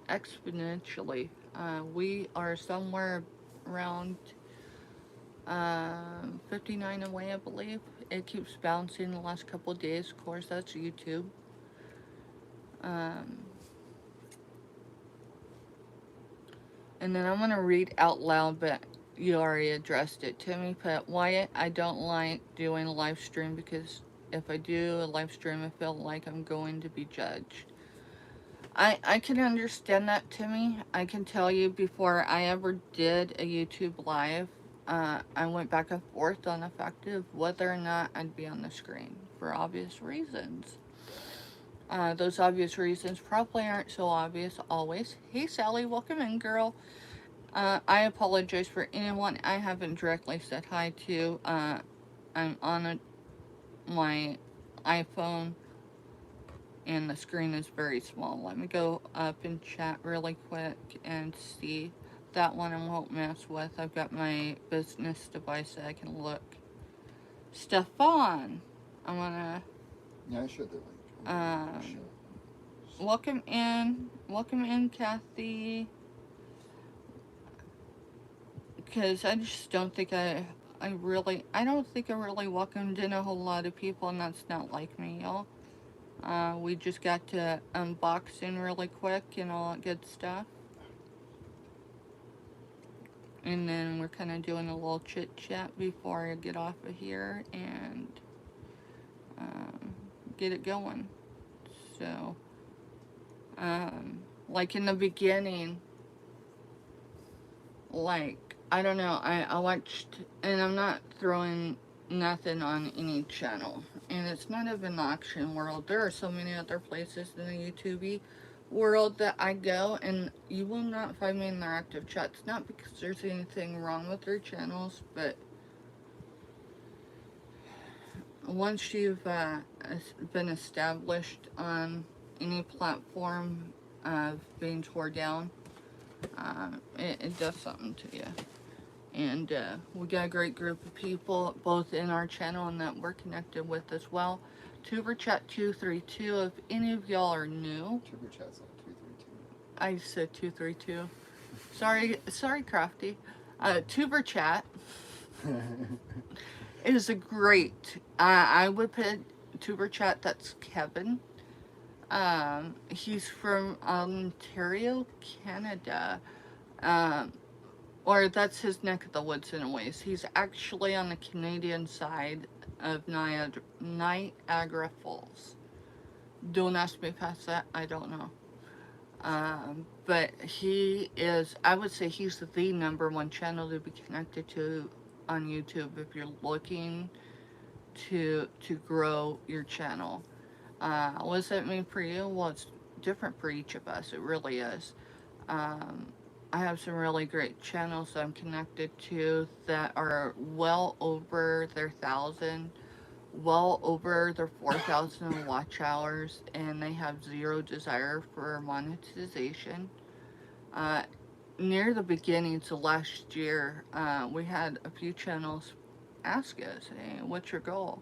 A: exponentially. We are somewhere around 59 away, I believe. It keeps bouncing the last couple of days. Of course, that's YouTube. Um, and then I'm going to read out loud, but you already addressed it to me. But Wyatt, I don't like doing a live stream because if I do a live stream, I feel like I'm going to be judged. I can understand that, Timmy. I can tell you before I ever did a YouTube live, I went back and forth on the fact of whether or not I'd be on the screen for obvious reasons. Those obvious reasons probably aren't so obvious always. Hey Sally, welcome in, girl. I apologize for anyone I haven't directly said hi to. I'm on my iPhone and the screen is very small. Let me go up and chat really quick and see. That one I won't mess with. I've got my business device that I can look stuff on. I'm gonna
B: Yeah, I showed the link.
A: welcome in, Kathy. Because I just don't think I don't think I really welcomed in a whole lot of people, and that's not like me, y'all. We just got to unboxing really quick and all that good stuff. And then we're kind of doing a little chit chat before I get off of here and get it going. So, like in the beginning, like, I don't know, I watched, and I'm not throwing nothing on any channel, and it's not even the auction world. There are so many other places in the YouTube world that I go, and you will not find me in their active chats. Not because there's anything wrong with their channels, but once you've been established on any platform of being tore down, it does something to you. And we got a great group of people both in our channel and that we're connected with as well. Tuber Chat 232, if any of y'all are new.
B: Tuber Chat's on 232.
A: I said 232. Sorry, Crafty. Tuber Chat is a great. I would put Tuber Chat. That's Kevin. He's from Ontario, Canada. Or that's his neck of the woods in a ways. He's actually on the Canadian side of Niagara Falls. Don't ask me past that. I don't know. But he is, I would say he's the #1 channel to be connected to on YouTube if you're looking to grow your channel. What does that mean for you? Well, it's different for each of us. It really is. I have some really great channels that I'm connected to that are well over their 1,000, well over their 4,000 watch hours, and they have zero desire for monetization. Uh, Near the beginnings of last year, we had a few channels ask us, hey, what's your goal?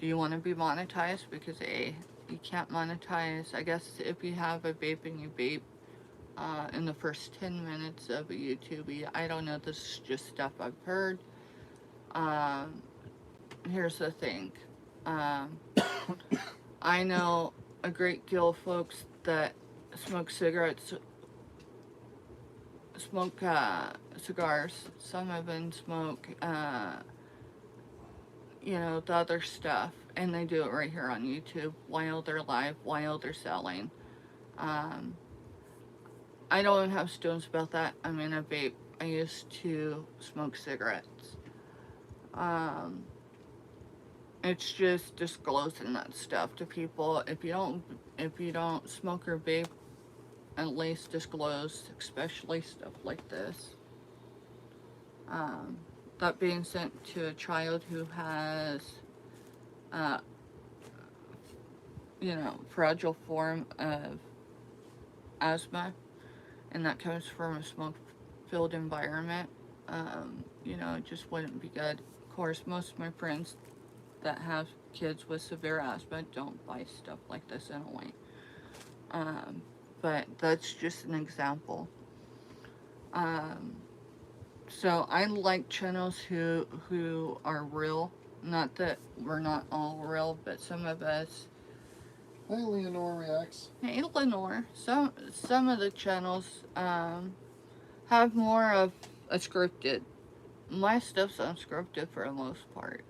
A: Do you want to be monetized? Because A, you can't monetize, I guess, if you have a vape and you vape in the first 10 minutes of a YouTube. I don't know, this is just stuff I've heard. Um, Here's the thing. Um, I know a great deal of folks that smoke cigarettes, smoke cigars. Some of them smoke, the other stuff, and they do it right here on YouTube while they're live, while they're selling. Um, I don't have stones about that. I'm in a vape. I used to smoke cigarettes. Um, it's just disclosing that stuff to people. If you don't smoke or vape, at least disclose, especially stuff like this. Um, that being sent to a child who has, uh, fragile form of asthma, and that comes from a smoke-filled environment. It just wouldn't be good. Of course, most of my friends that have kids with severe asthma don't buy stuff like this anyway. Um, but that's just an example. Um, so I like channels who are real. Not that we're not all real, but some of us.
B: Hey, Leonore reacts.
A: Hey, Lenore. Some of the channels have more of a scripted. My stuff's unscripted for the most part.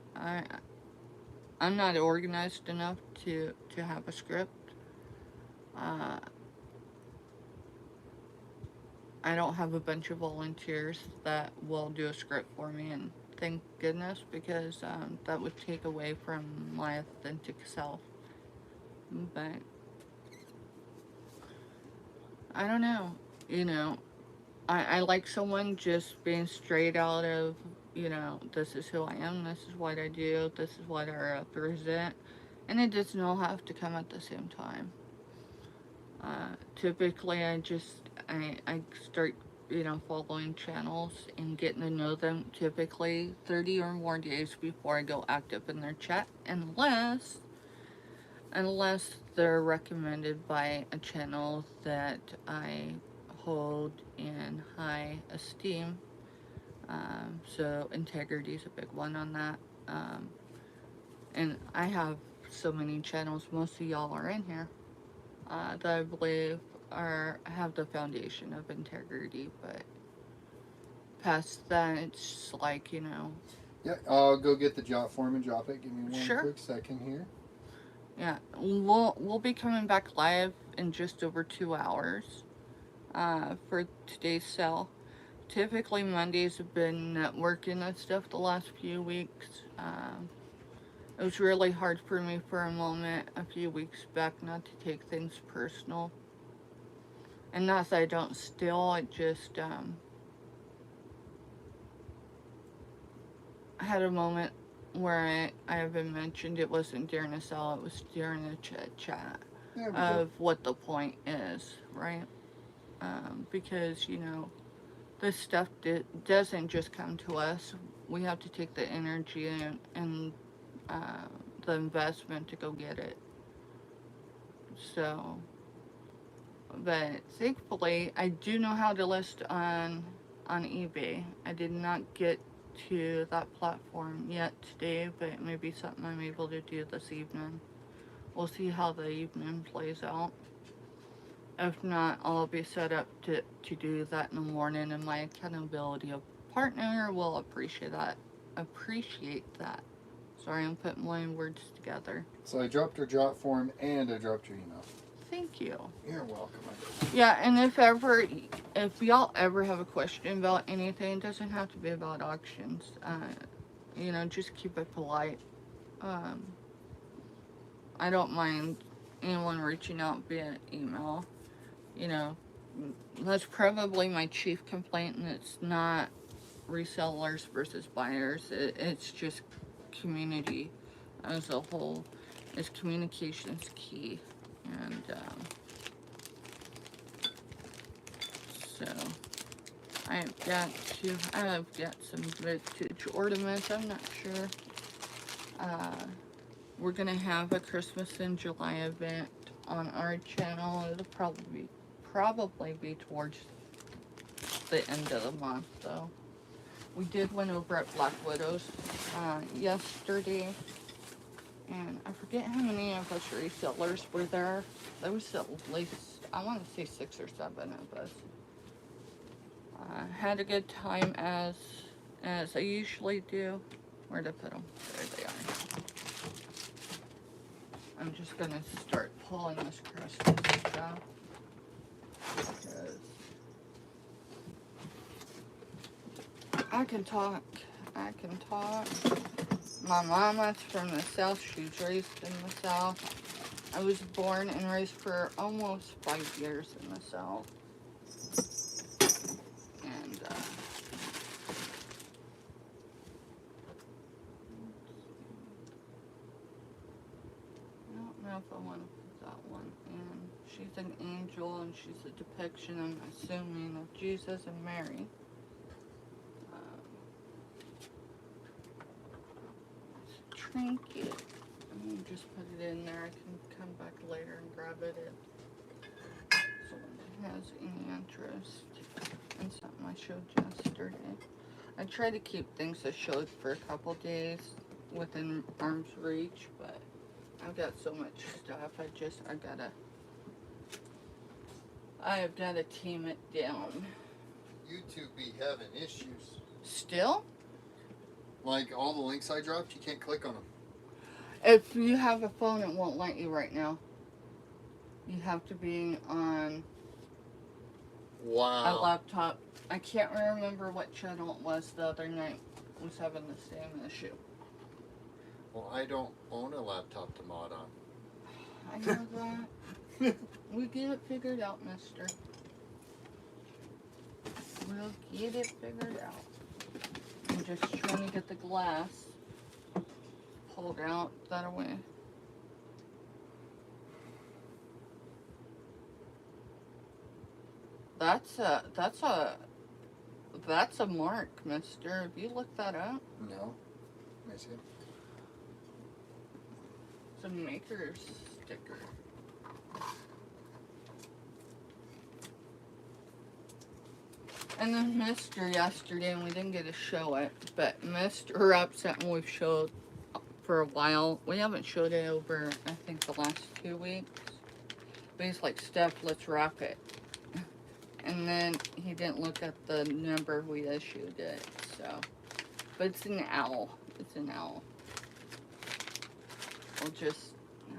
A: I'm not organized enough to have a script. Uh, I don't have a bunch of volunteers that will do a script for me, and thank goodness, because that would take away from my authentic self. But I don't know. You know, I like someone just being straight out of, this is who I am, this is what I do, this is what I represent, and it does not have to come at the same time. Typically, I start, following channels and getting to know them typically 30 or more days before I go active in their chat, unless they're recommended by a channel that I hold in high esteem. So integrity is a big one on that. And I have so many channels, most of y'all are in here, that I believe have the foundation of integrity, but past that, it's like,
B: Yeah, I'll go get the jot form and drop it. Give me one
A: sure.
B: quick second here.
A: Yeah, we'll be coming back live in just over 2 hours for today's sale. Typically Mondays have been networking and stuff the last few weeks. It was really hard for me for a moment a few weeks back not to take things personal. And not that I don't still, I just had a moment where I haven't mentioned it wasn't during a sale, it was during a chat of what the point is, right? Because, this stuff doesn't just come to us. We have to take the energy and the investment to go get it. So, but thankfully, I do know how to list on eBay. I did not get to that platform yet today, but it may be something I'm able to do this evening. We'll see how the evening plays out. If not, I'll be set up to do that in the morning, and my accountability partner will appreciate that. Sorry, I'm putting my words together.
B: So I dropped your jot form and I dropped your email.
A: Thank you.
B: You're welcome.
A: Yeah, and if y'all ever have a question about anything, it doesn't have to be about auctions. Just keep it polite. I don't mind anyone reaching out via email. That's probably my chief complaint, and it's not resellers versus buyers. It's just community as a whole. Is communication's key, and So I've got some vintage ornaments. I'm not sure. We're gonna have a Christmas in July event on our channel. It'll probably be towards the end of the month, though. We did one over at Black Widows yesterday, and I forget how many of us resellers were there. There was at least, I want to say 6 or 7 of us. Had a good time as I usually do. Where'd I put them? There they are. I'm just gonna start pulling this crusty stuff. Because I can talk. My mama's from the South. She's raised in the South. I was born and raised for almost 5 years in the South. And, I don't know if I want to put that one in. She's an angel, and she's a depiction, I'm assuming, of Jesus and Mary. Trinket. I'm gonna just put it in there. I can come back later and grab it if someone has any interest in something I showed yesterday. I try to keep things I showed for a couple days within arm's reach, but I've got so much stuff. I have gotta tame it down.
B: YouTube be having issues.
A: Still?
B: Like all the links I dropped, you can't click on them.
A: If you have a phone, it won't let you right now. You have to be on a laptop. I can't remember what channel it was the other night. Was having the same issue.
B: Well, I don't own a laptop to mod on.
A: I know that. We get it figured out, mister. We'll get it figured out. I'm just trying to get the glass pulled out that way. That's a mark, mister. Have you looked that up?
B: No. I see.
A: It's a maker's sticker. And then Mr. yesterday, and we didn't get to show it, but Mr. up something we've showed for a while. We haven't showed it over, I think, the last 2 weeks. But he's like, Steph, let's wrap it. And then he didn't look at the number we issued it, so. But it's an owl. It's an owl. We'll just,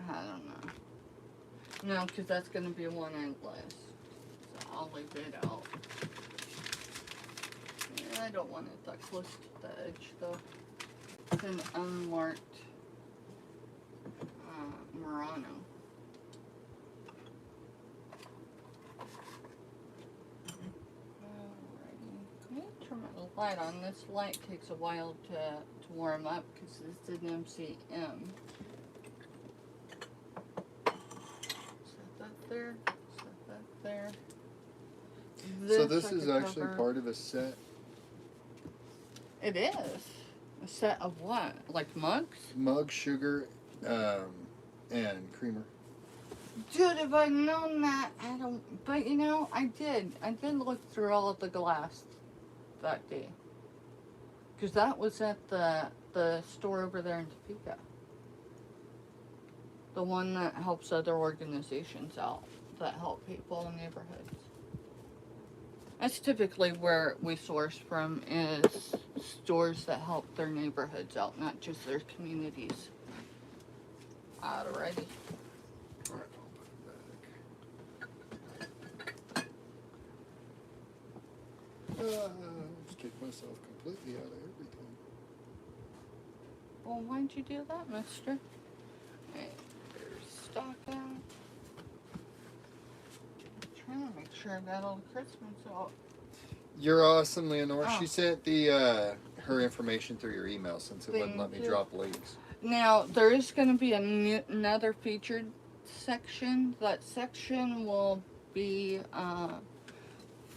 A: I don't know. No, because that's going to be one I list. So I'll leave it out. I don't want it that close to the edge, though. It's an unmarked Murano. Alrighty. Can we turn the light on? This light takes a while to warm up because it's an MCM. Set that there. Set that there.
B: So this is actually part of a set?
A: It is. A set of what? Like mugs?
B: Mug, sugar, and creamer.
A: Dude, if I'd known that, but you know, I did look through all of the glass that day. Because that was at the store over there in Topeka. The one that helps other organizations out, that help people in neighborhoods. That's typically where we source from, is stores that help their neighborhoods out, not just their communities. Alrighty.
B: Alright, I'll put it back. Just kick myself completely out of everything.
A: Well, why'd you do that, mister? Hey, there's stock out. Trying to make sure I got all the Christmas out.
B: You're awesome, Leonore.
A: Oh.
B: She sent her information through your email since it wouldn't let me drop links.
A: Now, there is going to be another featured section. That section will be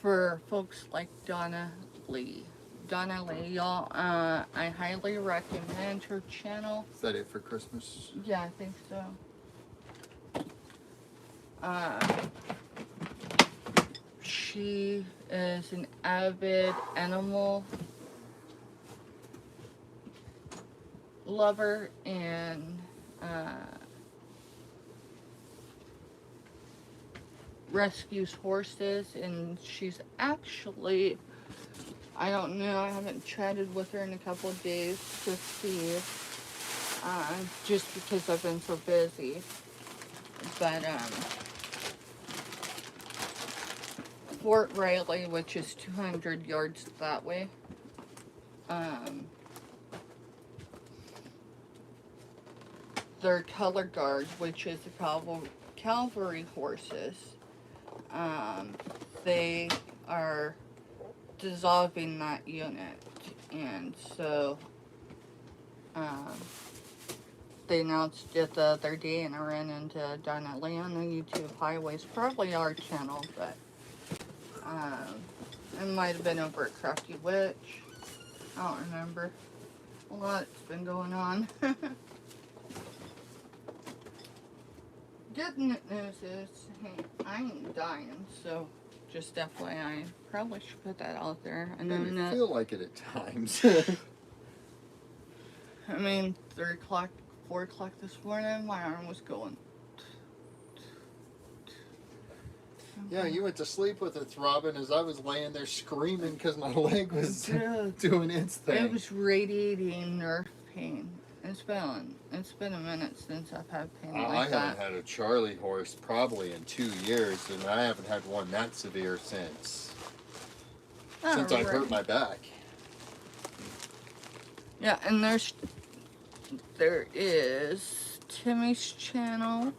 A: for folks like Donna Lee. Donna Lee, y'all, I highly recommend her channel.
B: Is that it for Christmas?
A: Yeah, I think so. She is an avid animal lover and rescues horses, and she's actually, I don't know, I haven't chatted with her in a couple of days to see, just because I've been so busy, but Fort Riley, which is 200 yards that way, their color guard, which is the cavalry horses, they are dissolving that unit, and so they announced it the other day, and I ran into Donna Lee on the YouTube highways, probably our channel, but it might have been over at Crafty Witch. I don't remember. A lot's been going on. Good news is, hey, I ain't dying, so just FYI, probably should put that out there. I know
B: I feel like it at times.
A: I mean, 3 o'clock, 4 o'clock this morning, my arm was going.
B: Yeah, you went to sleep with it throbbing as I was laying there screaming because my leg was doing its thing.
A: It was radiating nerve pain. It's been a minute since I've had pain like that.
B: I haven't had a Charlie horse probably in 2 years, and I haven't had one that severe since I hurt my back.
A: Yeah, and there is Timmy's channel,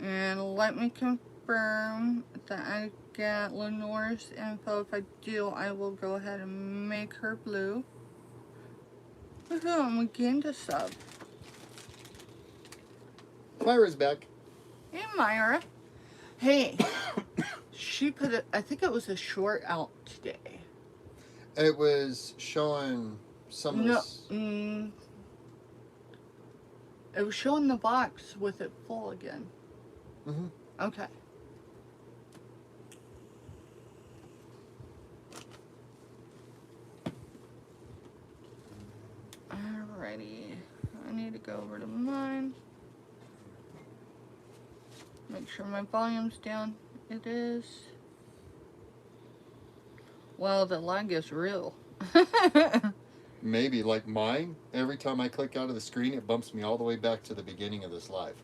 A: and let me confirm that I get Lenore's info. If I do, I will go ahead and make her blue. Woohoo, we gained a sub.
B: Myra's back.
A: Hey, Myra. Hey, she put it, I think it was a short out today.
B: It was showing some of this.
A: It was showing the box with it full again.
B: Mm-hmm.
A: Okay. Alrighty. I need to go over to mine. Make sure my volume's down. It is. Well, the lag is real.
B: Maybe like mine, every time I click out of the screen, it bumps me all the way back to the beginning of this live.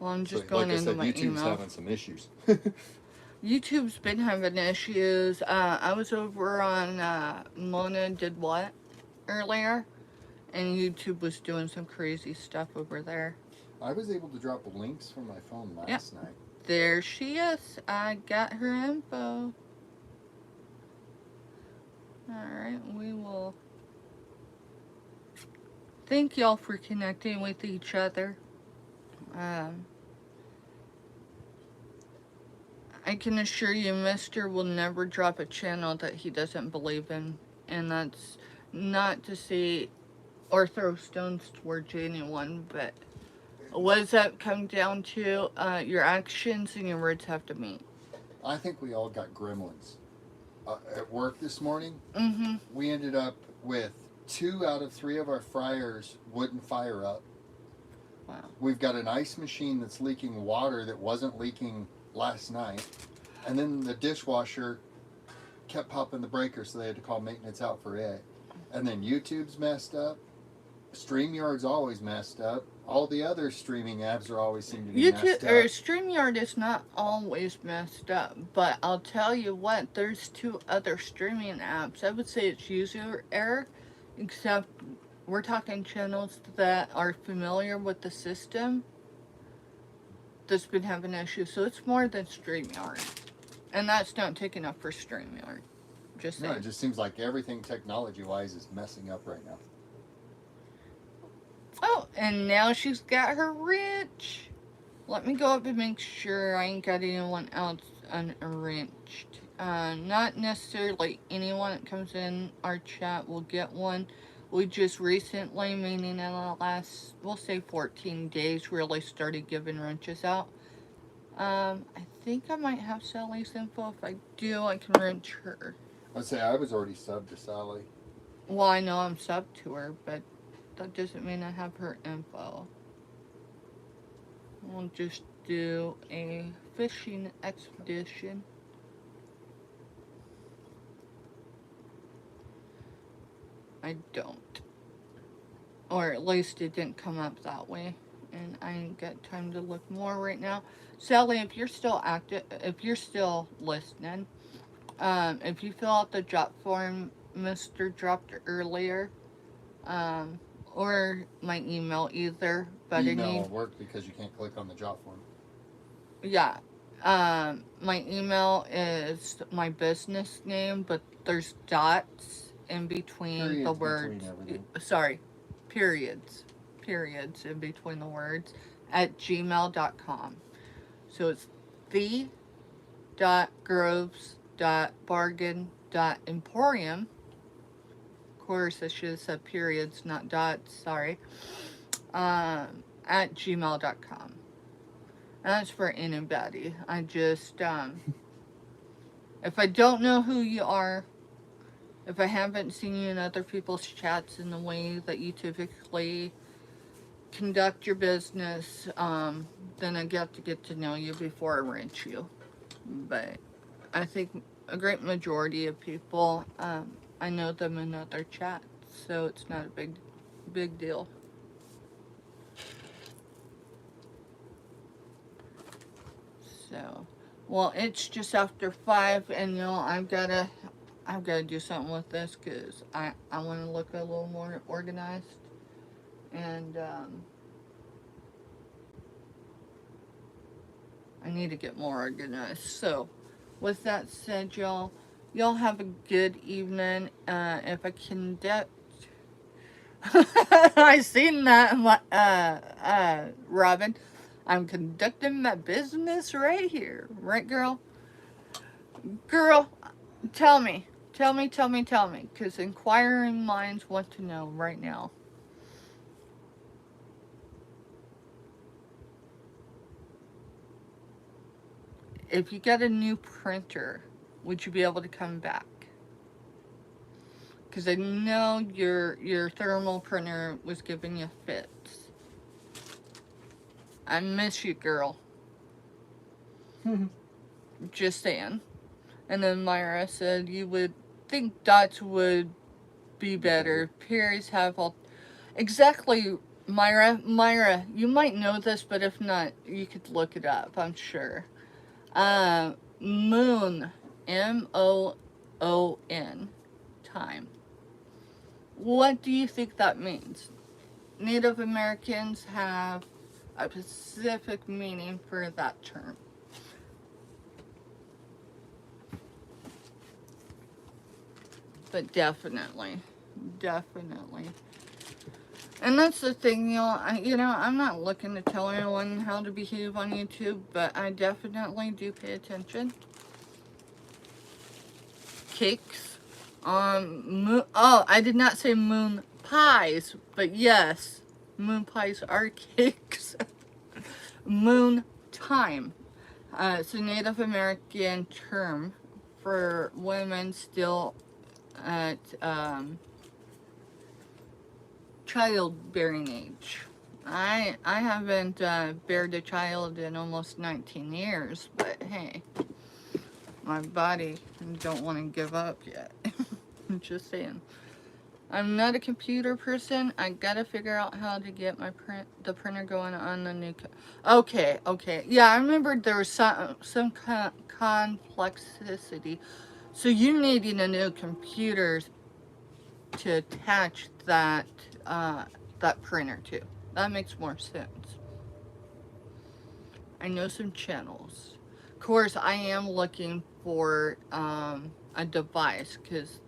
A: Well, I'm just going into my email.
B: YouTube's having some issues.
A: YouTube's been having issues. I was over on Mona Did What earlier, and YouTube was doing some crazy stuff over there.
B: I was able to drop links from my phone last night.
A: There she is. I got her info. Alright, we will... Thank y'all for connecting with each other. I can assure you, Mr. will never drop a channel that he doesn't believe in. And that's not to say or throw stones towards anyone, but what does that come down to? Your actions and your words have to meet.
B: I think we all got gremlins. At work this morning,
A: Mm-hmm.
B: we ended up with 2 out of 3 of our fryers wouldn't fire up.
A: Wow.
B: We've got an ice machine that's leaking water that wasn't leaking last night. And then the dishwasher kept popping the breaker, so they had to call maintenance out for it. And then YouTube's messed up. StreamYard's always messed up. All the other streaming apps are always seem to be messed up.
A: StreamYard is not always messed up, but I'll tell you what, there's 2 other streaming apps. I would say it's user error, except we're talking channels that are familiar with the system that's been having issues. So it's more than StreamYard. And that's not taking up for StreamYard. Just saying.
B: No, it just seems like everything technology-wise is messing up right now.
A: Oh, and now she's got her rich. Let me go up and make sure I ain't got anyone else unarranged. Not necessarily anyone that comes in our chat will get one. We just recently, meaning in the last, we'll say 14 days, really started giving wrenches out. I think I might have Sally's info. If I do, I can wrench her.
B: I'd say I was already subbed to Sally.
A: Well, I know I'm sub to her, but that doesn't mean I have her info. We'll just do a fishing expedition. I don't. Or at least it didn't come up that way. And I ain't got time to look more right now. Sally, if you're still active, if you're still listening, if you fill out the drop form Mr. dropped earlier, or my email either, but
B: Email will work because you can't click on the drop form.
A: Yeah. My email is my business name, but there's dots in between
B: Periods
A: the words.
B: between everything.
A: Sorry, periods. Periods in between the words at gmail.com. So it's the.groves.bargain.emporium. Of course, I should have said periods, not dots. Sorry. At gmail.com. That's for anybody. I just, if I don't know who you are, if I haven't seen you in other people's chats in the way that you typically conduct your business, then I got to get to know you before I wrench you. But I think a great majority of people, I know them in other chats, so it's not a big deal. So, well, it's just after 5, and you know I've gotta do something with this because I want to look a little more organized, and I need to get more organized. So, with that said, y'all have a good evening. If I can I seen that, Robin. I'm conducting my business right here. Right, girl? Girl, tell me. Because inquiring minds want to know right now. If you get a new printer, would you be able to come back? Because I know your thermal printer was giving you fits. I miss you, girl. Just saying. And then Myra said you would think dots would be better. Periods have all... Exactly, Myra. Myra, you might know this, but if not, you could look it up, I'm sure. Moon. M-O-O-N. Time. What do you think that means? Native Americans have a specific meaning for that term. But definitely. And that's the thing, I'm not looking to tell anyone how to behave on YouTube, but I definitely do pay attention. Cakes. I did not say moon pies, but yes, moon pies are cakes. Moon time. It's a Native American term for women still at childbearing age. I haven't bared a child in almost 19 years, but hey, my body don't want to give up yet. I'm just saying. I'm not a computer person. I gotta figure out how to get the printer going on the new. Okay. Yeah, I remembered there was some complexity. So you needing a new computer to attach that printer to. That makes more sense. I know some channels. Of course, I am looking for a device because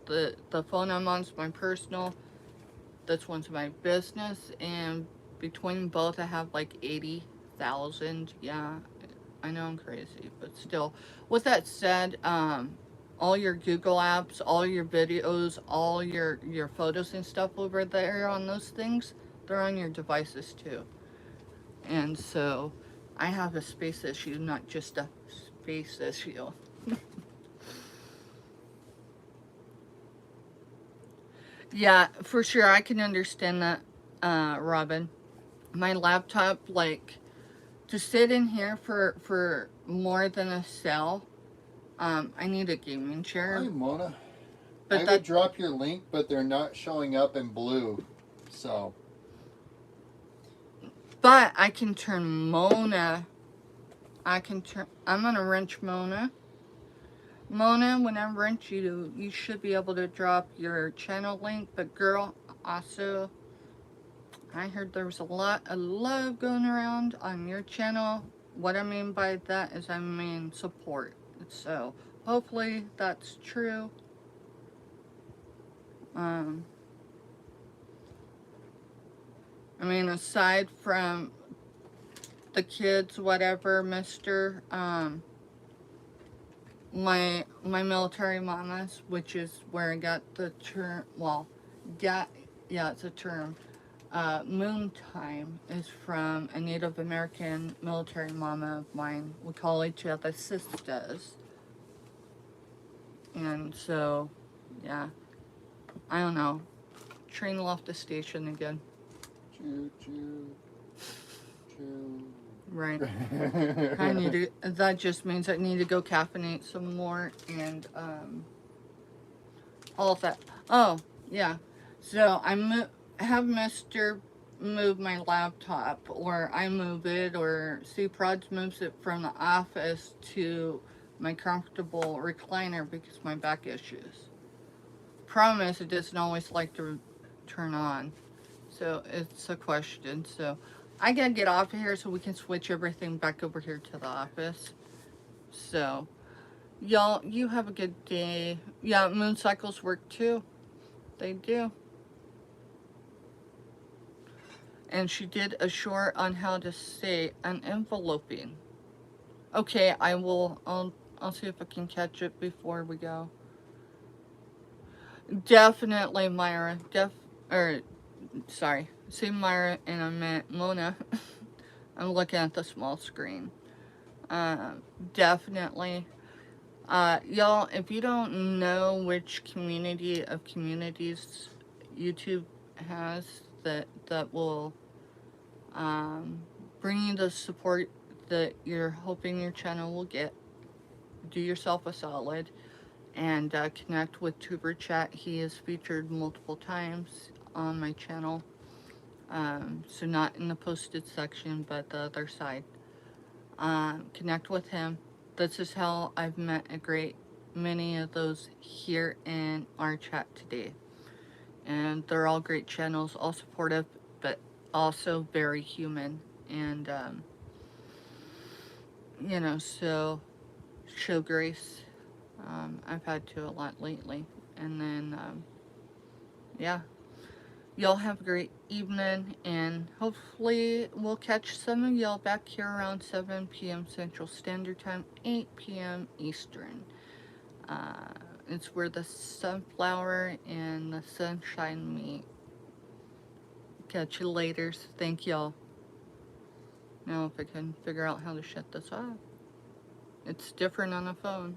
A: the phone I'm on is my personal. This one's my business, and between both, I have like 80,000. Yeah, I know I'm crazy, but still. With that said, all your Google apps, all your videos, all your photos and stuff over there on those things, they're on your devices too. And so I have a space issue, not just a space issue. Yeah, for sure. I can understand that, Robin. My laptop, like, to sit in here for more than a cell, I need a gaming chair.
B: Hi, Mona.
A: But
B: I
A: that,
B: would drop your link, but they're not showing up in blue. So.
A: but I can turn Mona. I'm gonna wrench Mona. Mona, when I wrench you, you should be able to drop your channel link. But girl, also, I heard there was a lot of love going around on your channel. What I mean by that is I mean support. So hopefully that's true. Um, I mean, aside from the kids, whatever, Mister, my military mamas, which is where I got the term. Well, got yeah, it's a term. Moon time is from a Native American military mama of mine. We call each other sisters. And so, yeah, I don't know. Train left the station again.
B: Choo choo. Choo.
A: Right. I need to, that just means I need to go caffeinate some more and, all of that. Oh, yeah. So have Mr. move my laptop, or I move it, or C Prods moves it from the office to my comfortable recliner because my back issues. Problem is, it doesn't always like to turn on. So it's a question. So I gotta get off of here so we can switch everything back over here to the office. So y'all, you have a good day. Yeah, moon cycles work too. They do. And she did a short on how to say unenveloping. Okay, I'll see if I can catch it before we go. Definitely Myra. Sorry. See Myra and I meant Mona. I'm looking at the small screen. Definitely. Y'all, if you don't know which community of communities YouTube has that will bring you the support that you're hoping your channel will get, do yourself a solid and connect with Tuber Chat. He is featured multiple times on my channel. So not in the posted section, but the other side. Connect with him. This is how I've met a great many of those here in our chat today. And they're all great channels, all supportive, but also very human. And, you know, so show grace. I've had to a lot lately. And then, yeah. Y'all have a great evening, and hopefully we'll catch some of y'all back here around 7 p.m. Central Standard Time, 8 p.m. Eastern. It's where the sunflower and the sunshine meet. Catch you later. Thank y'all. Now if I can figure out how to shut this off. It's different on the phone.